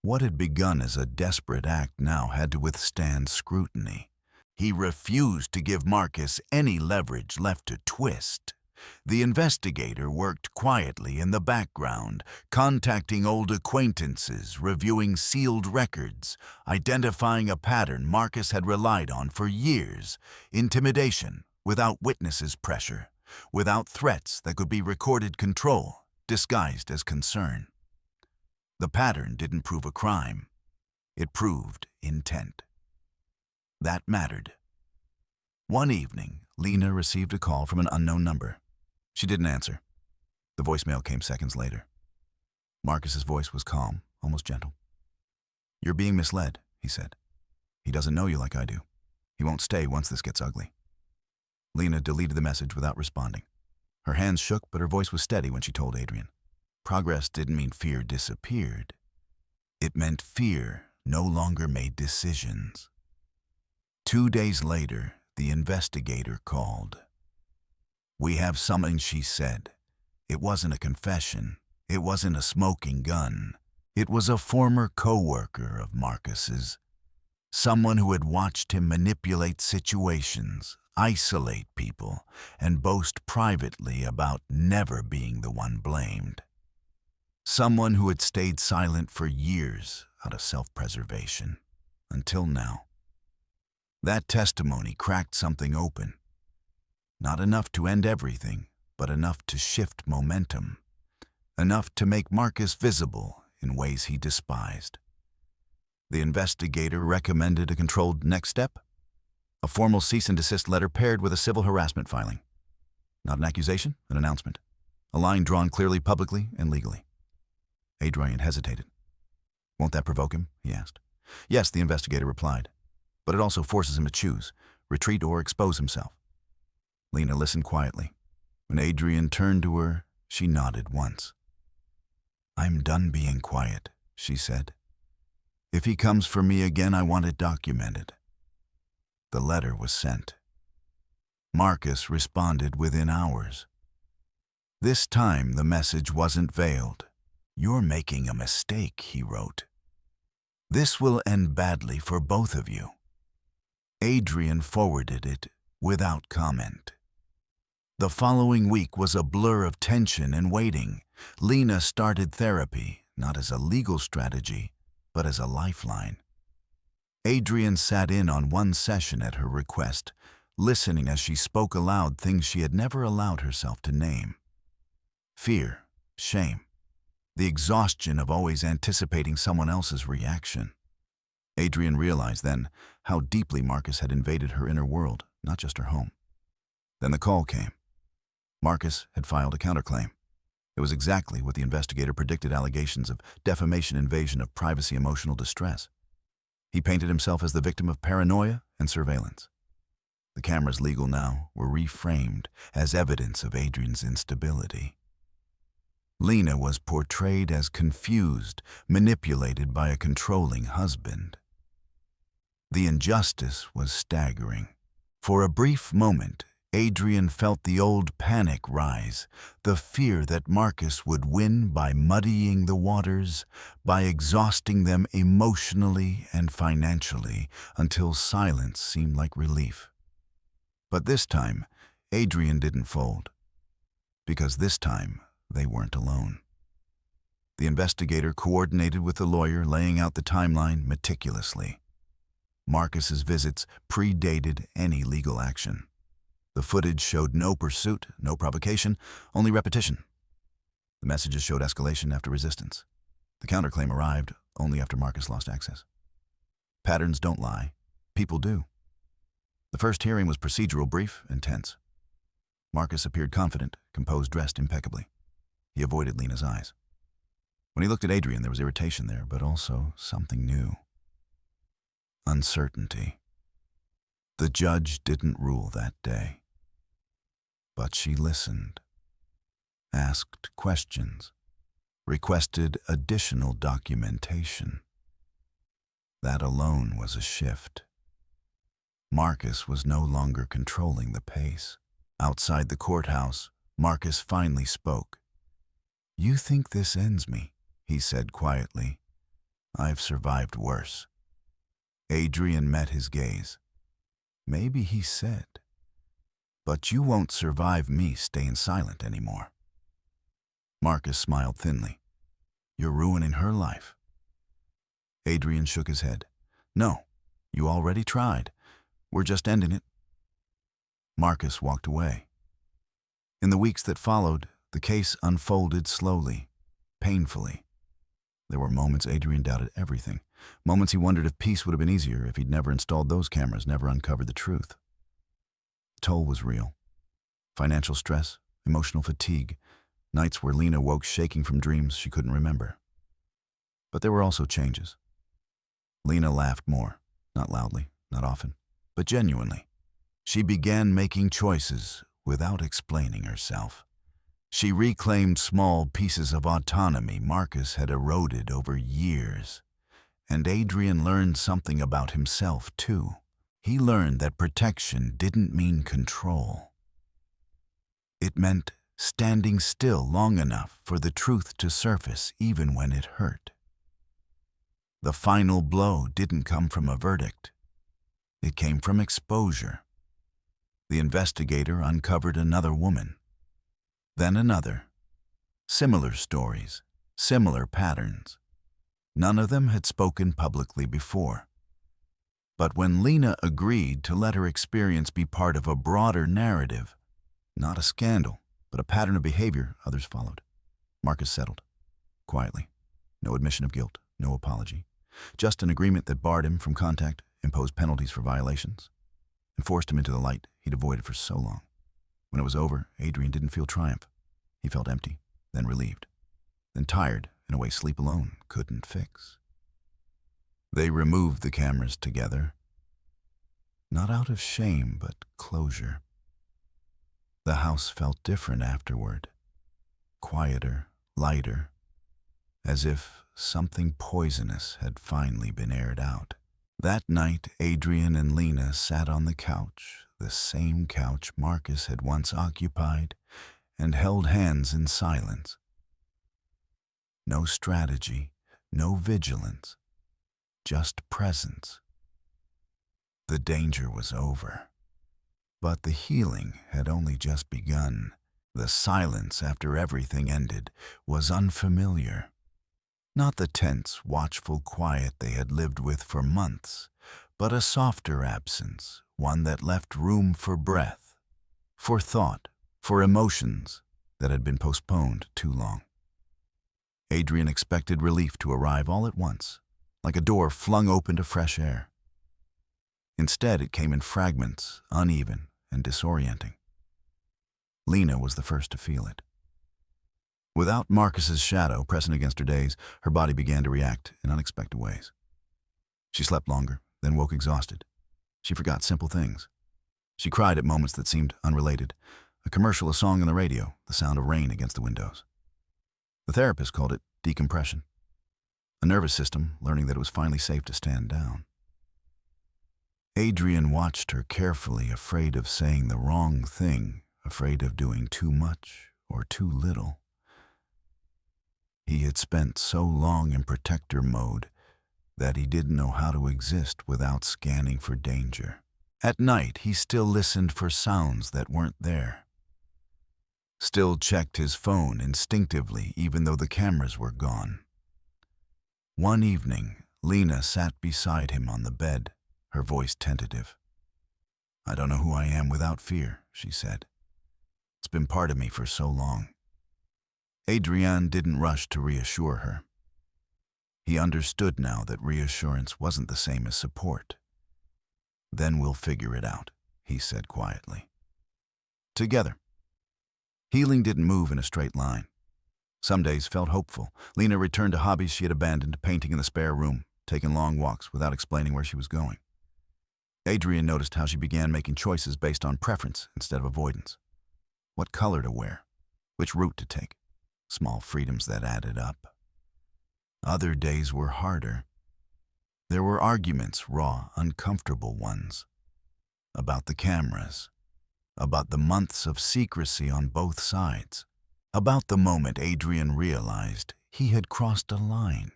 Speaker 1: What had begun as a desperate act now had to withstand scrutiny. He refused to give Marcus any leverage left to twist. The investigator worked quietly in the background, contacting old acquaintances, reviewing sealed records, identifying a pattern Marcus had relied on for years: intimidation without witnesses' pressure, without threats that could be recorded control, disguised as concern. The pattern didn't prove a crime. It proved intent. That mattered. One evening, Lena received a call from an unknown number. She didn't answer. The voicemail came seconds later. Marcus's voice was calm, almost gentle. "You're being misled," he said. "He doesn't know you like I do. He won't stay once this gets ugly." Lena deleted the message without responding. Her hands shook, but her voice was steady when she told Adrian. Progress didn't mean fear disappeared. It meant fear no longer made decisions. 2 days later, the investigator called. "We have something," she said. It wasn't a confession. It wasn't a smoking gun. It was a former co-worker of Marcus's. Someone who had watched him manipulate situations, isolate people, and boast privately about never being the one blamed. Someone who had stayed silent for years out of self-preservation, until now. That testimony cracked something open. Not enough to end everything, but enough to shift momentum. Enough to make Marcus visible in ways he despised. The investigator recommended a controlled next step: a formal cease and desist letter paired with a civil harassment filing. Not an accusation, an announcement. A line drawn clearly, publicly, and legally. Adrian hesitated. "Won't that provoke him?" he asked. "Yes," the investigator replied. "But it also forces him to choose, retreat or expose himself." Lena listened quietly. When Adrian turned to her, she nodded once. "I'm done being quiet," she said. "If he comes for me again, I want it documented." The letter was sent. Marcus responded within hours. This time, the message wasn't veiled. "You're making a mistake," he wrote. "This will end badly for both of you." Adrian forwarded it without comment. The following week was a blur of tension and waiting. Lena started therapy, not as a legal strategy, but as a lifeline. Adrian sat in on one session at her request, listening as she spoke aloud things she had never allowed herself to name. Fear, shame, the exhaustion of always anticipating someone else's reaction. Adrian realized then how deeply Marcus had invaded her inner world, not just her home. Then the call came. Marcus had filed a counterclaim. It was exactly what the investigator predicted: allegations of defamation, invasion of privacy, emotional distress. He painted himself as the victim of paranoia and surveillance. The cameras, legal now, were reframed as evidence of Adrian's instability. Lena was portrayed as confused, manipulated by a controlling husband. The injustice was staggering. For a brief moment, Adrian felt the old panic rise, the fear that Marcus would win by muddying the waters, by exhausting them emotionally and financially, until silence seemed like relief. But this time, Adrian didn't fold, because this time they weren't alone. The investigator coordinated with the lawyer, laying out the timeline meticulously. Marcus's visits predated any legal action. The footage showed no pursuit, no provocation, only repetition. The messages showed escalation after resistance. The counterclaim arrived only after Marcus lost access. Patterns don't lie. People do. The first hearing was procedural, brief, and tense. Marcus appeared confident, composed, dressed impeccably. He avoided Lena's eyes. When he looked at Adrian, there was irritation there, but also something new. Uncertainty. The judge didn't rule that day. But she listened, asked questions, requested additional documentation. That alone was a shift. Marcus was no longer controlling the pace. Outside the courthouse, Marcus finally spoke. "You think this ends me," he said quietly. "I've survived worse." Adrian met his gaze. "Maybe," he said, "but you won't survive me staying silent anymore." Marcus smiled thinly. "You're ruining her life." Adrian shook his head. "No, you already tried. We're just ending it." Marcus walked away. In the weeks that followed, the case unfolded slowly, painfully. There were moments Adrian doubted everything, moments he wondered if peace would have been easier if he'd never installed those cameras, never uncovered the truth. The toll was real. Financial stress, emotional fatigue, nights where Lena woke shaking from dreams she couldn't remember. But there were also changes. Lena laughed more, not loudly, not often, but genuinely. She began making choices without explaining herself. She reclaimed small pieces of autonomy Marcus had eroded over years. And Adrian learned something about himself, too. He learned that protection didn't mean control. It meant standing still long enough for the truth to surface even when it hurt. The final blow didn't come from a verdict. It came from exposure. The investigator uncovered another woman, then another. Similar stories, similar patterns. None of them had spoken publicly before. But when Lena agreed to let her experience be part of a broader narrative, not a scandal, but a pattern of behavior, others followed. Marcus settled, quietly. No admission of guilt, no apology. Just an agreement that barred him from contact, imposed penalties for violations, and forced him into the light he'd avoided for so long. When it was over, Adrian didn't feel triumph. He felt empty, then relieved, then tired in a way sleep alone couldn't fix. They removed the cameras together, not out of shame, but closure. The house felt different afterward, quieter, lighter, as if something poisonous had finally been aired out. That night, Adrian and Lena sat on the couch, the same couch Marcus had once occupied, and held hands in silence. No strategy, no vigilance, just presence. The danger was over, but the healing had only just begun. The silence after everything ended was unfamiliar. Not the tense, watchful quiet they had lived with for months, but a softer absence, one that left room for breath, for thought, for emotions that had been postponed too long. Adrian expected relief to arrive all at once, like a door flung open to fresh air. Instead, it came in fragments, uneven and disorienting. Lena was the first to feel it. Without Marcus's shadow pressing against her days, her body began to react in unexpected ways. She slept longer, then woke exhausted. She forgot simple things. She cried at moments that seemed unrelated. A commercial, a song on the radio, the sound of rain against the windows. The therapist called it decompression. A nervous system learning that it was finally safe to stand down. Adrian watched her carefully, afraid of saying the wrong thing, afraid of doing too much or too little. He had spent so long in protector mode that he didn't know how to exist without scanning for danger. At night, he still listened for sounds that weren't there. Still checked his phone instinctively, even though the cameras were gone. One evening, Lena sat beside him on the bed, her voice tentative. "I don't know who I am without fear," she said. "It's been part of me for so long." Adrian didn't rush to reassure her. He understood now that reassurance wasn't the same as support. "Then we'll figure it out," he said quietly. Together. Healing didn't move in a straight line. Some days felt hopeful. Lena returned to hobbies she had abandoned, painting in the spare room, taking long walks without explaining where she was going. Adrian noticed how she began making choices based on preference instead of avoidance. What color to wear, which route to take, small freedoms that added up. Other days were harder. There were arguments, raw, uncomfortable ones. About the cameras. About the months of secrecy on both sides. About the moment Adrian realized he had crossed a line.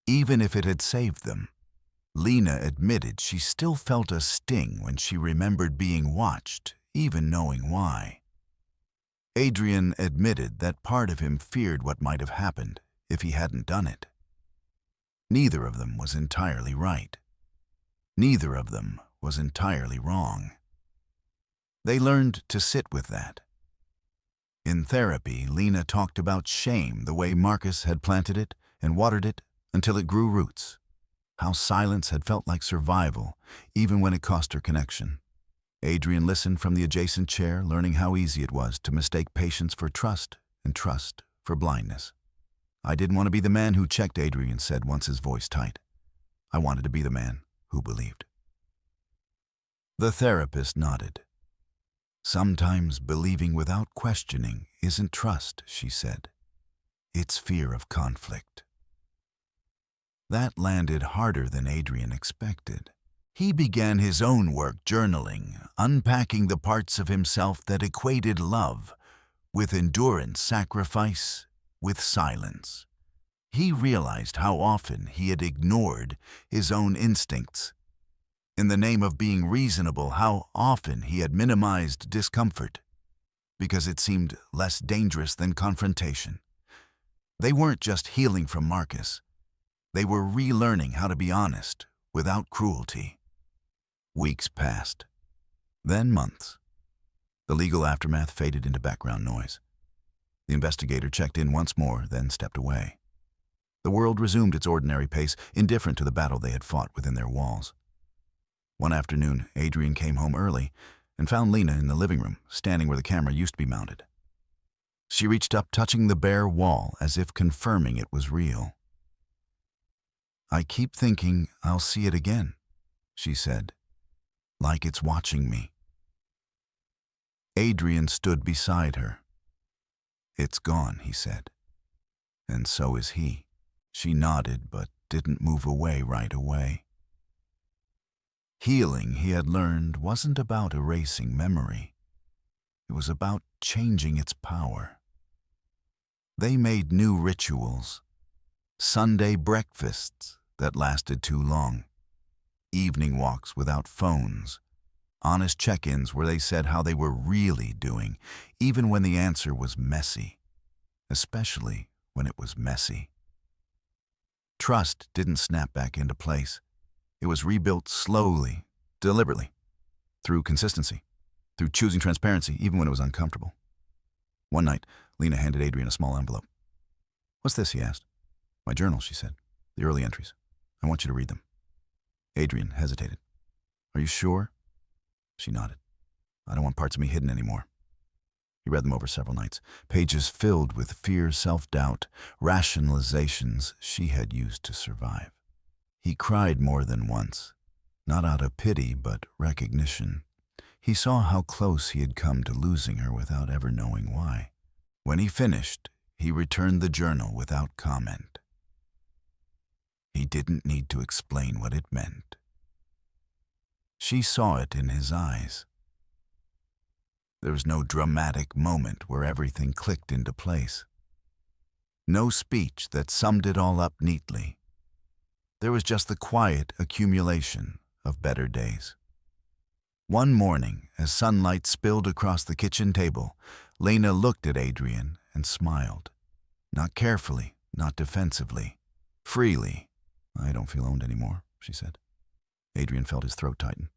Speaker 1: Even if it had saved them. Lena admitted she still felt a sting when she remembered being watched, even knowing why. Adrian admitted that part of him feared what might have happened if he hadn't done it. Neither of them was entirely right. Neither of them was entirely wrong. They learned to sit with that. In therapy, Lena talked about shame, the way Marcus had planted it and watered it until it grew roots. How silence had felt like survival, even when it cost her connection. Adrian listened from the adjacent chair, learning how easy it was to mistake patience for trust and trust for blindness. "I didn't want to be the man who checked," Adrian said, once his voice tight. "I wanted to be the man who believed." The therapist nodded. "Sometimes believing without questioning isn't trust," she said. "It's fear of conflict." That landed harder than Adrian expected. He began his own work journaling, unpacking the parts of himself that equated love with endurance, sacrifice, with silence. He realized how often he had ignored his own instincts. In the name of being reasonable, how often he had minimized discomfort because it seemed less dangerous than confrontation. They weren't just healing from Marcus. They were relearning how to be honest without cruelty. Weeks passed, then months. The legal aftermath faded into background noise. The investigator checked in once more, then stepped away. The world resumed its ordinary pace, indifferent to the battle they had fought within their walls. One afternoon, Adrian came home early and found Lena in the living room, standing where the camera used to be mounted. She reached up, touching the bare wall as if confirming it was real. "I keep thinking I'll see it again," she said, "like it's watching me." Adrian stood beside her. "It's gone," he said, "and so is he." She nodded, but didn't move away right away. Healing, he had learned, wasn't about erasing memory. It was about changing its power. They made new rituals. Sunday breakfasts that lasted too long. Evening walks without phones. Honest check-ins where they said how they were really doing, even when the answer was messy. Especially when it was messy. Trust didn't snap back into place. It was rebuilt slowly, deliberately, through consistency, through choosing transparency even when it was uncomfortable. One night, Lena handed Adrian a small envelope. What's this, he asked. My journal, she said. The early entries. I want you to read them. Adrian hesitated. Are you sure? She nodded. I don't want parts of me hidden anymore. He read them over several nights, pages filled with fear, self-doubt, rationalizations she had used to survive. He cried more than once, not out of pity but recognition. He saw how close he had come to losing her without ever knowing why. When he finished, he returned the journal without comment. He didn't need to explain what it meant. She saw it in his eyes. There was no dramatic moment where everything clicked into place. No speech that summed it all up neatly. There was just the quiet accumulation of better days. One morning, as sunlight spilled across the kitchen table, Lena looked at Adrian and smiled. Not carefully, not defensively. Freely. I don't feel owned anymore, she said. Adrian felt his throat tighten.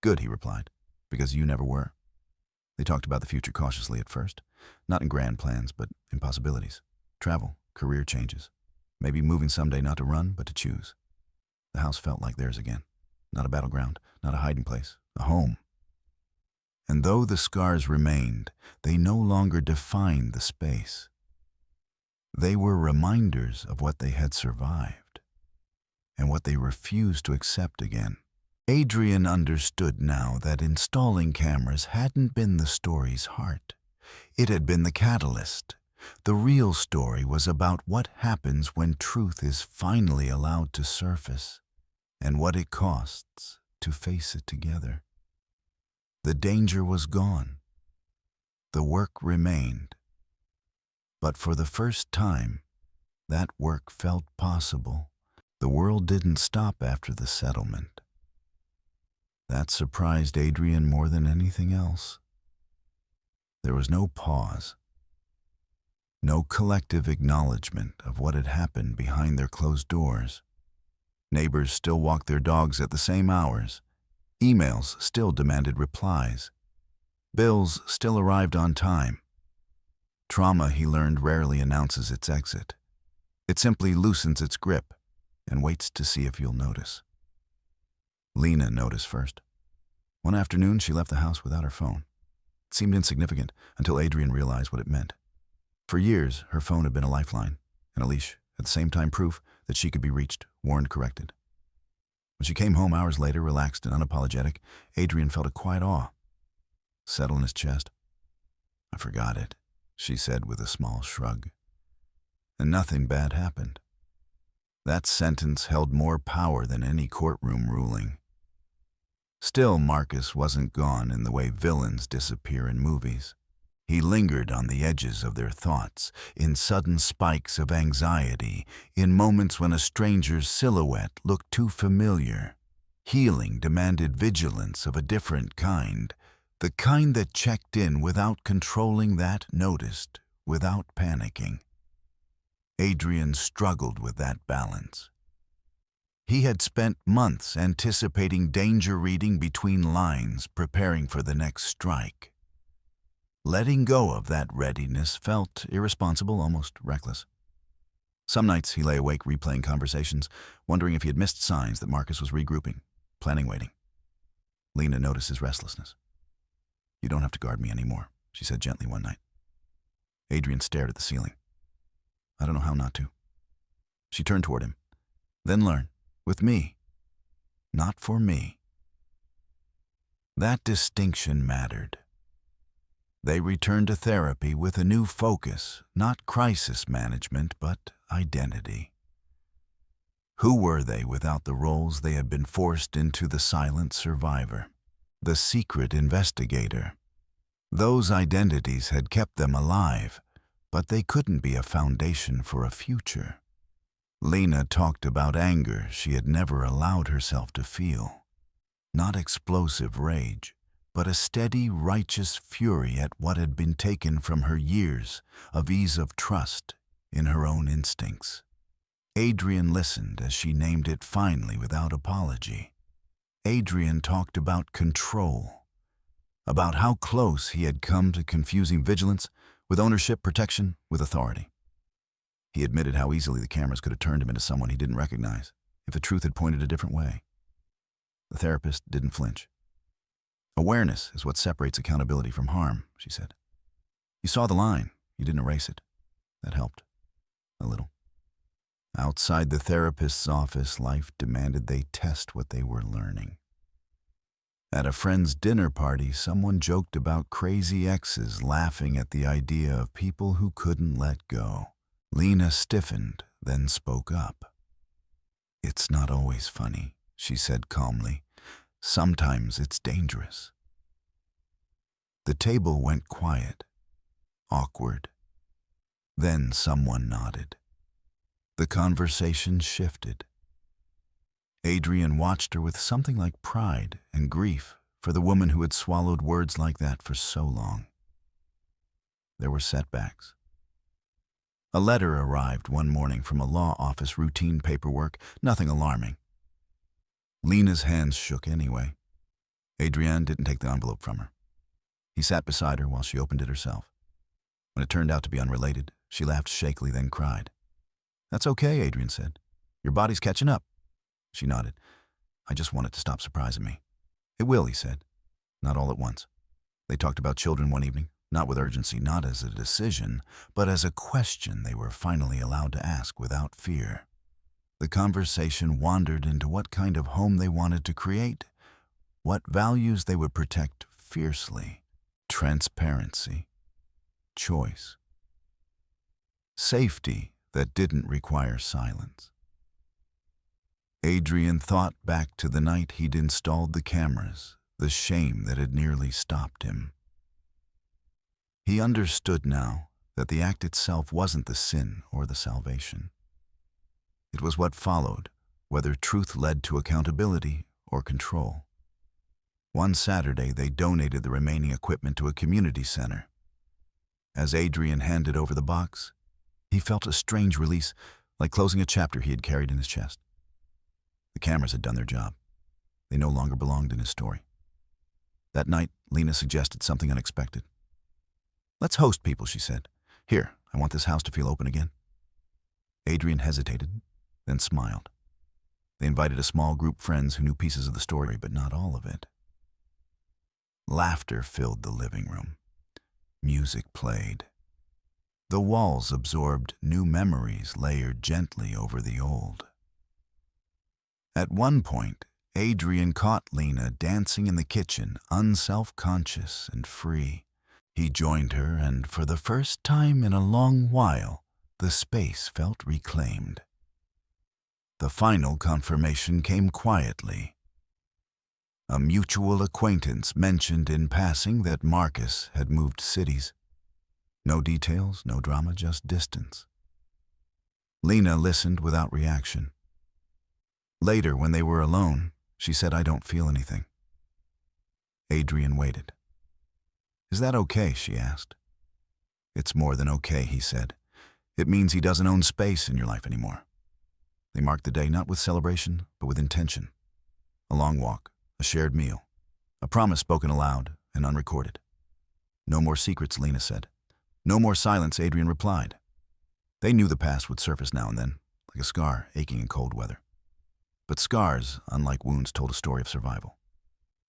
Speaker 1: Good, he replied, because you never were. They talked about the future cautiously at first, not in grand plans, but in possibilities. Travel, career changes, maybe moving someday not to run, but to choose. The house felt like theirs again. Not a battleground, not a hiding place, a home. And though the scars remained, they no longer defined the space. They were reminders of what they had survived, and what they refused to accept again. Adrian understood now that installing cameras hadn't been the story's heart. It had been the catalyst. The real story was about what happens when truth is finally allowed to surface, and what it costs to face it together. The danger was gone. The work remained. But for the first time, that work felt possible. The world didn't stop after the settlement. That surprised Adrian more than anything else. There was no pause, no collective acknowledgement of what had happened behind their closed doors. Neighbors still walked their dogs at the same hours. Emails still demanded replies. Bills still arrived on time. Trauma, he learned, rarely announces its exit. It simply loosens its grip and waits to see if you'll notice. Lena noticed first. One afternoon, she left the house without her phone. It seemed insignificant until Adrian realized what it meant. For years, her phone had been a lifeline, and a leash, at the same time proof that she could be reached, warned, corrected. When she came home hours later, relaxed and unapologetic, Adrian felt a quiet awe settle in his chest. I forgot it, she said with a small shrug. And nothing bad happened. That sentence held more power than any courtroom ruling. Still, Marcus wasn't gone in the way villains disappear in movies. He lingered on the edges of their thoughts, in sudden spikes of anxiety, in moments when a stranger's silhouette looked too familiar. Healing demanded vigilance of a different kind, the kind that checked in without controlling, that noticed without panicking. Adrian struggled with that balance. He had spent months anticipating danger, reading between lines, preparing for the next strike. Letting go of that readiness felt irresponsible, almost reckless. Some nights he lay awake replaying conversations, wondering if he had missed signs that Marcus was regrouping, planning waiting. Lena noticed his restlessness. You don't have to guard me anymore, she said gently one night. Adrian stared at the ceiling. I don't know how not to. She turned toward him. Then learn. With me. Not for me. That distinction mattered. They returned to therapy with a new focus, not crisis management, but identity. Who were they without the roles they had been forced into? The silent survivor, the secret investigator. Those identities had kept them alive, but they couldn't be a foundation for a future. Lena talked about anger she had never allowed herself to feel. Not explosive rage, but a steady, righteous fury at what had been taken from her years of ease of trust in her own instincts. Adrian listened as she named it finally without apology. Adrian talked about control, about how close he had come to confusing vigilance with ownership, protection with authority. He admitted how easily the cameras could have turned him into someone he didn't recognize if the truth had pointed a different way. The therapist didn't flinch. Awareness is what separates accountability from harm, she said. You saw the line. You didn't erase it. That helped. A little. Outside the therapist's office, life demanded they test what they were learning. At a friend's dinner party, someone joked about crazy exes, laughing at the idea of people who couldn't let go. Lena stiffened, then spoke up. It's not always funny, she said calmly. Sometimes it's dangerous. The table went quiet, awkward. Then someone nodded. The conversation shifted. Adrian watched her with something like pride and grief for the woman who had swallowed words like that for so long. There were setbacks. A letter arrived one morning from a law office, routine paperwork, nothing alarming. Lena's hands shook anyway. Adrian didn't take the envelope from her. He sat beside her while she opened it herself. When it turned out to be unrelated, she laughed shakily, then cried. That's okay, Adrian said. Your body's catching up. She nodded. I just want it to stop surprising me. It will, he said. Not all at once. They talked about children one evening, not with urgency, not as a decision, but as a question they were finally allowed to ask without fear. The conversation wandered into what kind of home they wanted to create, what values they would protect fiercely. Transparency. Choice. Safety that didn't require silence. Adrian thought back to the night he'd installed the cameras, the shame that had nearly stopped him. He understood now that the act itself wasn't the sin or the salvation. It was what followed, whether truth led to accountability or control. One Saturday, they donated the remaining equipment to a community center. As Adrian handed over the box, he felt a strange release, like closing a chapter he had carried in his chest. The cameras had done their job. They no longer belonged in his story. That night, Lena suggested something unexpected. Let's host people, she said. Here, I want this house to feel open again. Adrian hesitated, then smiled. They invited a small group of friends who knew pieces of the story, but not all of it. Laughter filled the living room. Music played. The walls absorbed new memories layered gently over the old. At one point, Adrian caught Lena dancing in the kitchen, unself-conscious and free. He joined her, and for the first time in a long while, the space felt reclaimed. The final confirmation came quietly. A mutual acquaintance mentioned in passing that Marcus had moved cities. No details, no drama, just distance. Lena listened without reaction. Later, when they were alone, she said, I don't feel anything. Adrian waited. Is that okay, she asked. It's more than okay, he said. It means he doesn't own space in your life anymore. They marked the day not with celebration, but with intention. A long walk, a shared meal, a promise spoken aloud and unrecorded. No more secrets, Lena said. No more silence, Adrian replied. They knew the past would surface now and then, like a scar aching in cold weather. But scars, unlike wounds, told a story of survival.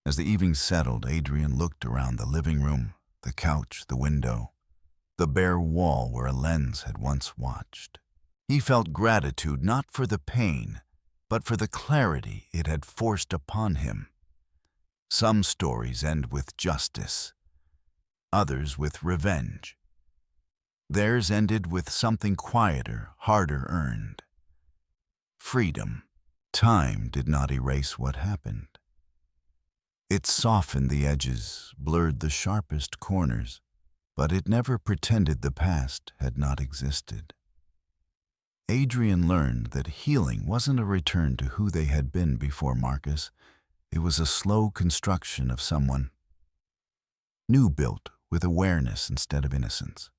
Speaker 1: As the evening settled, Adrian looked around the living room, the couch, the window, the bare wall where a lens had once watched. He felt gratitude not for the pain, but for the clarity it had forced upon him. Some stories end with justice, others with revenge. Theirs ended with something quieter, harder earned. Freedom. Time did not erase what happened. It softened the edges, blurred the sharpest corners, but it never pretended the past had not existed. Adrian learned that healing wasn't a return to who they had been before Marcus. It was a slow construction of someone new, built with awareness instead of innocence.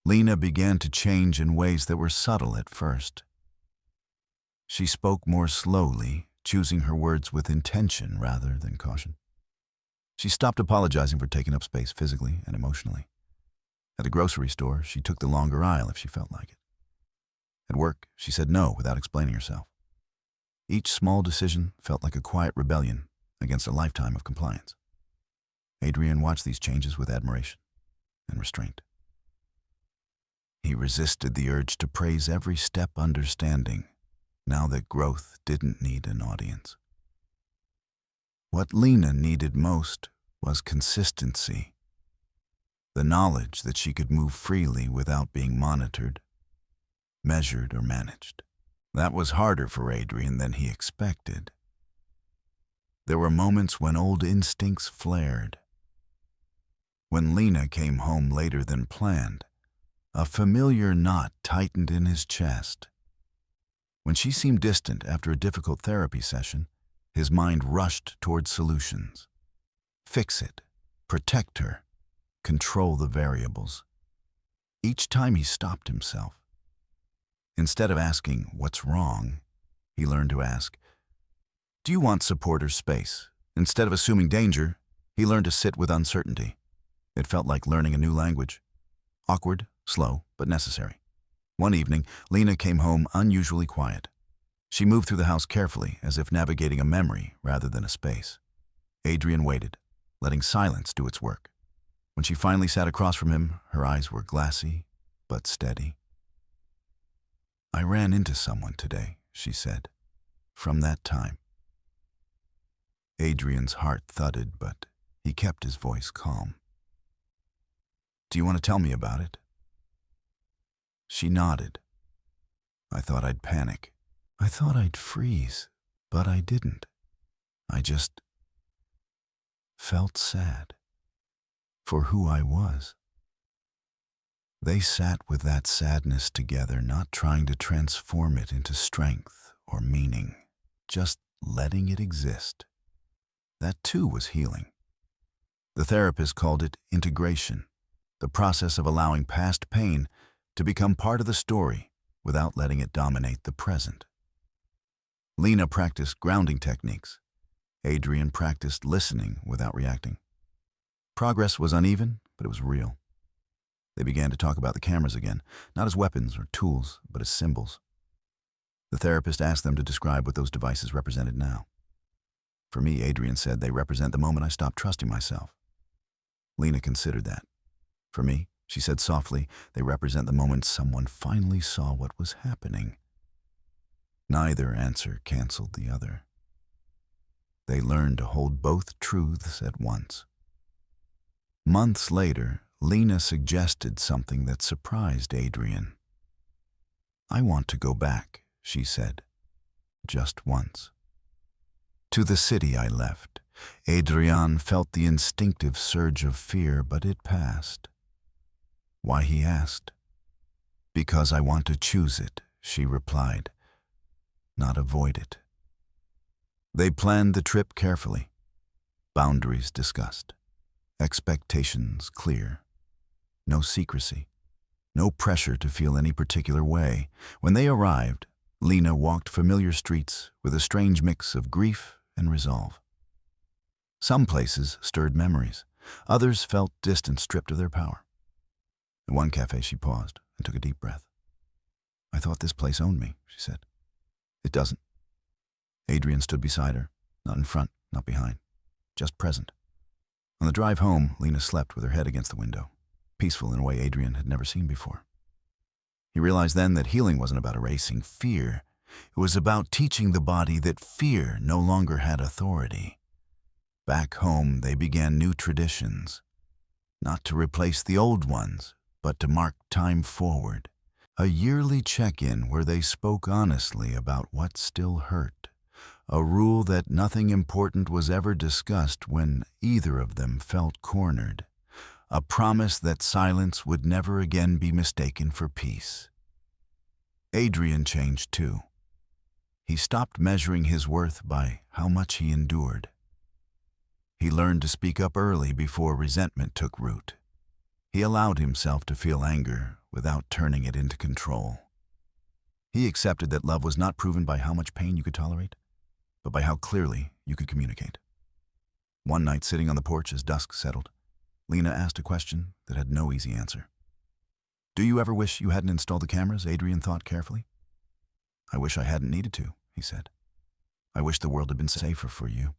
Speaker 1: Lena began to change in ways that were subtle at first. She spoke more slowly, choosing her words with intention rather than caution. She stopped apologizing for taking up space physically and emotionally. At the grocery store, she took the longer aisle if she felt like it. At work, she said no without explaining herself. Each small decision felt like a quiet rebellion against a lifetime of compliance. Adrian watched these changes with admiration and restraint. He resisted the urge to praise every step, understanding now that growth didn't need an audience. What Lena needed most was consistency, the knowledge that she could move freely without being monitored, measured, or managed. That was harder for Adrian than he expected. There were moments when old instincts flared. When Lena came home later than planned, a familiar knot tightened in his chest. When she seemed distant after a difficult therapy session, his mind rushed toward solutions. Fix it, protect her, control the variables. Each time he stopped himself. Instead of asking, "What's wrong?" he learned to ask, "Do you want support or space?" Instead of assuming danger, he learned to sit with uncertainty. It felt like learning a new language. Awkward, slow, but necessary. One evening, Lena came home unusually quiet. She moved through the house carefully, as if navigating a memory rather than a space. Adrian waited, letting silence do its work. When she finally sat across from him, her eyes were glassy but steady. "I ran into someone today," she said. "From that time." Adrian's heart thudded, but he kept his voice calm. "Do you want to tell me about it?" She nodded. "I thought I'd panic. I thought I'd freeze, but I didn't. I just felt sad for who I was." They sat with that sadness together, not trying to transform it into strength or meaning, just letting it exist. That too was healing. The therapist called it integration, the process of allowing past pain to become part of the story without letting it dominate the present. Lena practiced grounding techniques. Adrian practiced listening without reacting. Progress was uneven, but it was real. They began to talk about the cameras again, not as weapons or tools, but as symbols. The therapist asked them to describe what those devices represented now. For me, Adrian said, they represent the moment I stopped trusting myself. Lena considered that. For me, she said softly, they represent the moment someone finally saw what was happening. Neither answer canceled the other. They learned to hold both truths at once. Months later, Lena suggested something that surprised Adrian. "I want to go back," she said, "just once." To the city I left. Adrian felt the instinctive surge of fear, but it passed. Why, he asked. "Because I want to choose it," she replied, "not avoid it." They planned the trip carefully. Boundaries discussed. Expectations clear. No secrecy. No pressure to feel any particular way. When they arrived, Lena walked familiar streets with a strange mix of grief and resolve. Some places stirred memories. Others felt distant, stripped of their power. At one cafe, she paused and took a deep breath. "I thought this place owned me," she said. "It doesn't." Adrian stood beside her, not in front, not behind, just present. On the drive home, Lena slept with her head against the window, peaceful in a way Adrian had never seen before. He realized then that healing wasn't about erasing fear. It was about teaching the body that fear no longer had authority. Back home, they began new traditions, not to replace the old ones, but to mark time forward. A yearly check-in where they spoke honestly about what still hurt. A rule that nothing important was ever discussed when either of them felt cornered. A promise that silence would never again be mistaken for peace. Adrian changed too. He stopped measuring his worth by how much he endured. He learned to speak up early before resentment took root. He allowed himself to feel anger without turning it into control. He accepted that love was not proven by how much pain you could tolerate, but by how clearly you could communicate. One night, sitting on the porch as dusk settled, Lena asked a question that had no easy answer. Do you ever wish you hadn't installed the cameras? Adrian thought carefully. I wish I hadn't needed to, he said. I wish the world had been safer for you.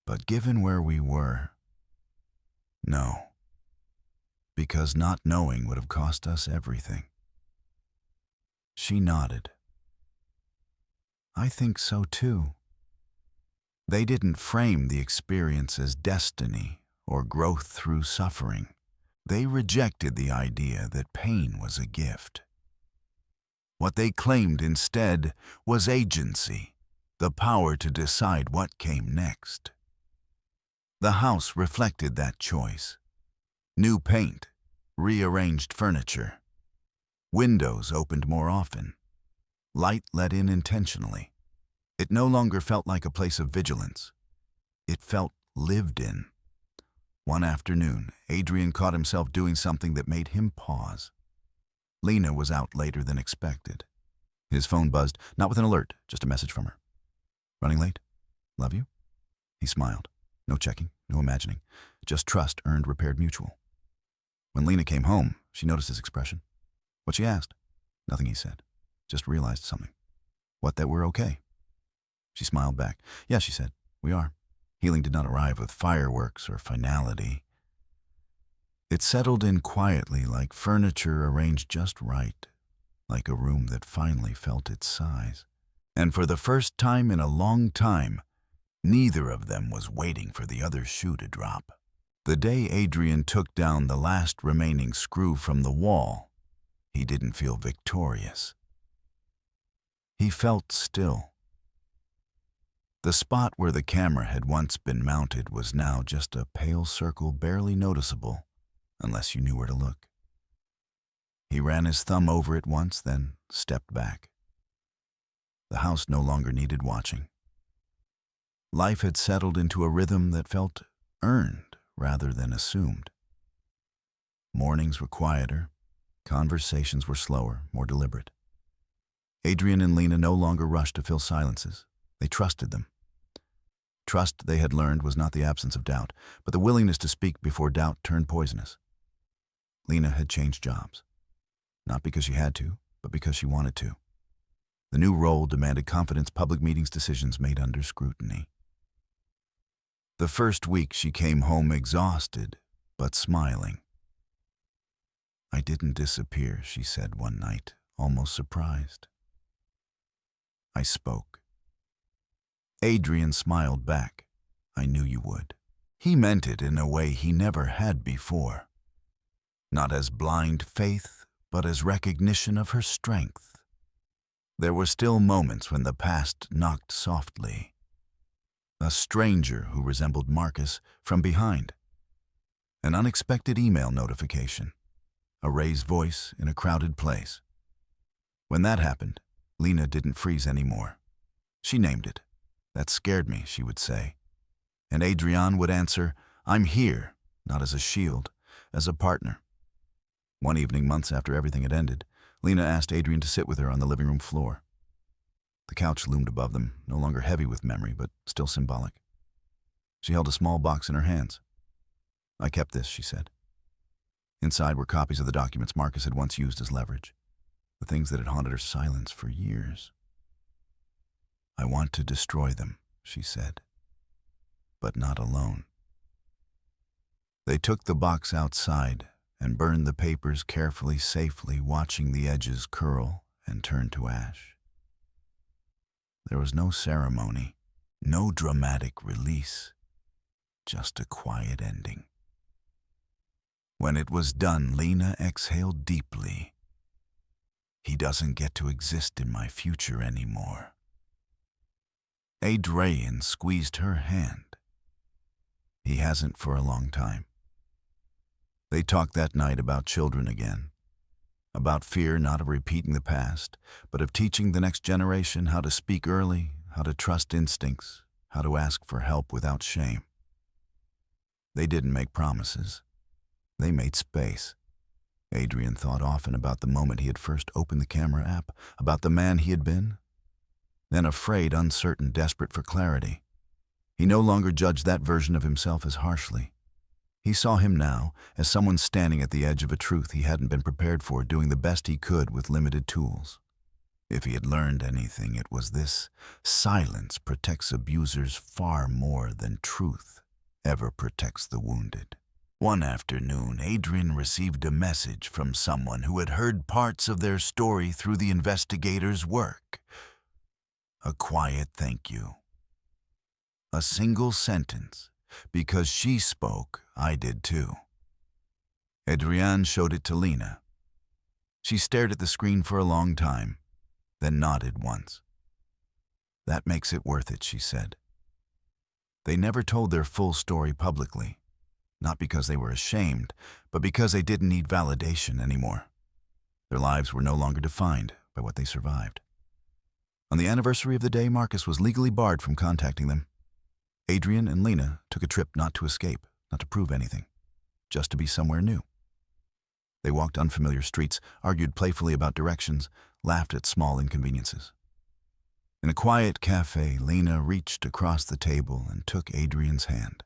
Speaker 1: But given where we were, no. Because not knowing would have cost us everything. She nodded. I think so too. They didn't frame the experience as destiny or growth through suffering. They rejected the idea that pain was a gift. What they claimed instead was agency, the power to decide what came next. The house reflected that choice. New paint, rearranged furniture. Windows opened more often. Light let in intentionally. It no longer felt like a place of vigilance. It felt lived in. One afternoon, Adrian caught himself doing something that made him pause. Lena was out later than expected. His phone buzzed, not with an alert, just a message from her. Running late? Love you? He smiled. No checking, no imagining. Just trust earned repaired mutual. When Lena came home, she noticed his expression. What she asked? Nothing, he said. Just realized something. What, that we're okay? She smiled back. Yeah, she said, we are. Healing did not arrive with fireworks or finality. It settled in quietly, like furniture arranged just right, like a room that finally felt its size. And for the first time in a long time, neither of them was waiting for the other's shoe to drop. The day Adrian took down the last remaining screw from the wall, he didn't feel victorious. He felt still. The spot where the camera had once been mounted was now just a pale circle barely noticeable, unless you knew where to look. He ran his thumb over it once, then stepped back. The house no longer needed watching. Life had settled into a rhythm that felt earned rather than assumed. Mornings were quieter, conversations were slower, more deliberate. Adrian and Lena no longer rushed to fill silences. They trusted them. Trust, they had learned, was not the absence of doubt, but the willingness to speak before doubt turned poisonous. Lena had changed jobs. Not because she had to, but because she wanted to. The new role demanded confidence, public meetings, decisions made under scrutiny. The first week she came home exhausted, but smiling. I didn't disappear, she said one night, almost surprised. I spoke. Adrian smiled back. I knew you would. He meant it in a way he never had before. Not as blind faith, but as recognition of her strength. There were still moments when the past knocked softly. A stranger who resembled Marcus from behind. An unexpected email notification. A raised voice in a crowded place. When that happened, Lena didn't freeze anymore. She named it. That scared me, she would say. And Adrian would answer, I'm here, not as a shield, as a partner. One evening, months after everything had ended, Lena asked Adrian to sit with her on the living room floor. The couch loomed above them, no longer heavy with memory, but still symbolic. She held a small box in her hands. I kept this, she said. Inside were copies of the documents Marcus had once used as leverage, the things that had haunted her silence for years. I want to destroy them, she said, but not alone. They took the box outside and burned the papers carefully, safely, watching the edges curl and turn to ash. There was no ceremony, no dramatic release, just a quiet ending. When it was done, Lena exhaled deeply. He doesn't get to exist in my future anymore. Adrian squeezed her hand. He hasn't for a long time. They talked that night about children again, about fear not of repeating the past, but of teaching the next generation how to speak early, how to trust instincts, how to ask for help without shame. They didn't make promises. They made space. Adrian thought often about the moment he had first opened the camera app, about the man he had been. Then afraid, uncertain, desperate for clarity. He no longer judged that version of himself as harshly. He saw him now as someone standing at the edge of a truth he hadn't been prepared for, doing the best he could with limited tools. If he had learned anything, it was this: silence protects abusers far more than truth ever protects the wounded. One afternoon, Adrian received a message from someone who had heard parts of their story through the investigator's work. A quiet thank you. A single sentence: "Because she spoke, I did too." Adrian showed it to Lena. She stared at the screen for a long time, then nodded once. "That makes it worth it," she said. They never told their full story publicly, not because they were ashamed, but because they didn't need validation anymore. Their lives were no longer defined by what they survived. On the anniversary of the day, Marcus was legally barred from contacting them. Adrian and Lena took a trip not to escape, not to prove anything, just to be somewhere new. They walked unfamiliar streets, argued playfully about directions, laughed at small inconveniences. In a quiet cafe, Lena reached across the table and took Adrian's hand.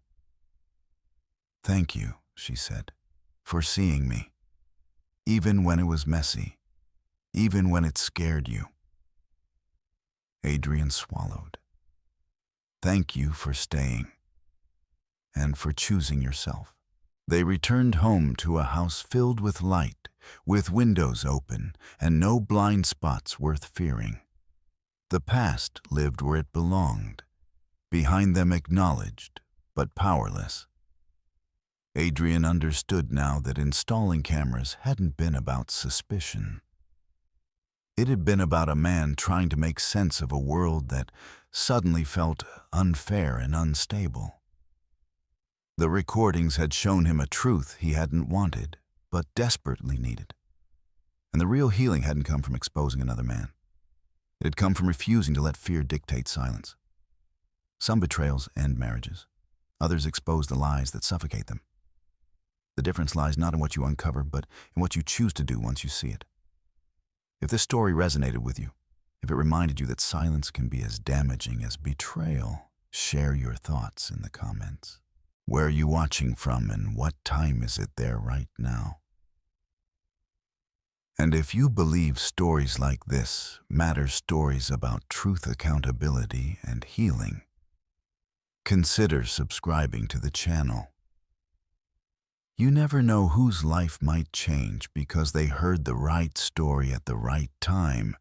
Speaker 1: "Thank you," she said, "for seeing me, even when it was messy, even when it scared you." Adrian swallowed. "Thank you for staying, and for choosing yourself." They returned home to a house filled with light, with windows open, and no blind spots worth fearing. The past lived where it belonged, behind them, acknowledged, but powerless. Adrian understood now that installing cameras hadn't been about suspicion. It had been about a man trying to make sense of a world that suddenly felt unfair and unstable. The recordings had shown him a truth he hadn't wanted, but desperately needed. And the real healing hadn't come from exposing another man. It had come from refusing to let fear dictate silence. Some betrayals end marriages. Others expose the lies that suffocate them. The difference lies not in what you uncover, but in what you choose to do once you see it. If this story resonated with you, if it reminded you that silence can be as damaging as betrayal, share your thoughts in the comments. Where are you watching from, and what time is it there right now? And if you believe stories like this matter, stories about truth, accountability, and healing, consider subscribing to the channel. You never know whose life might change because they heard the right story at the right time.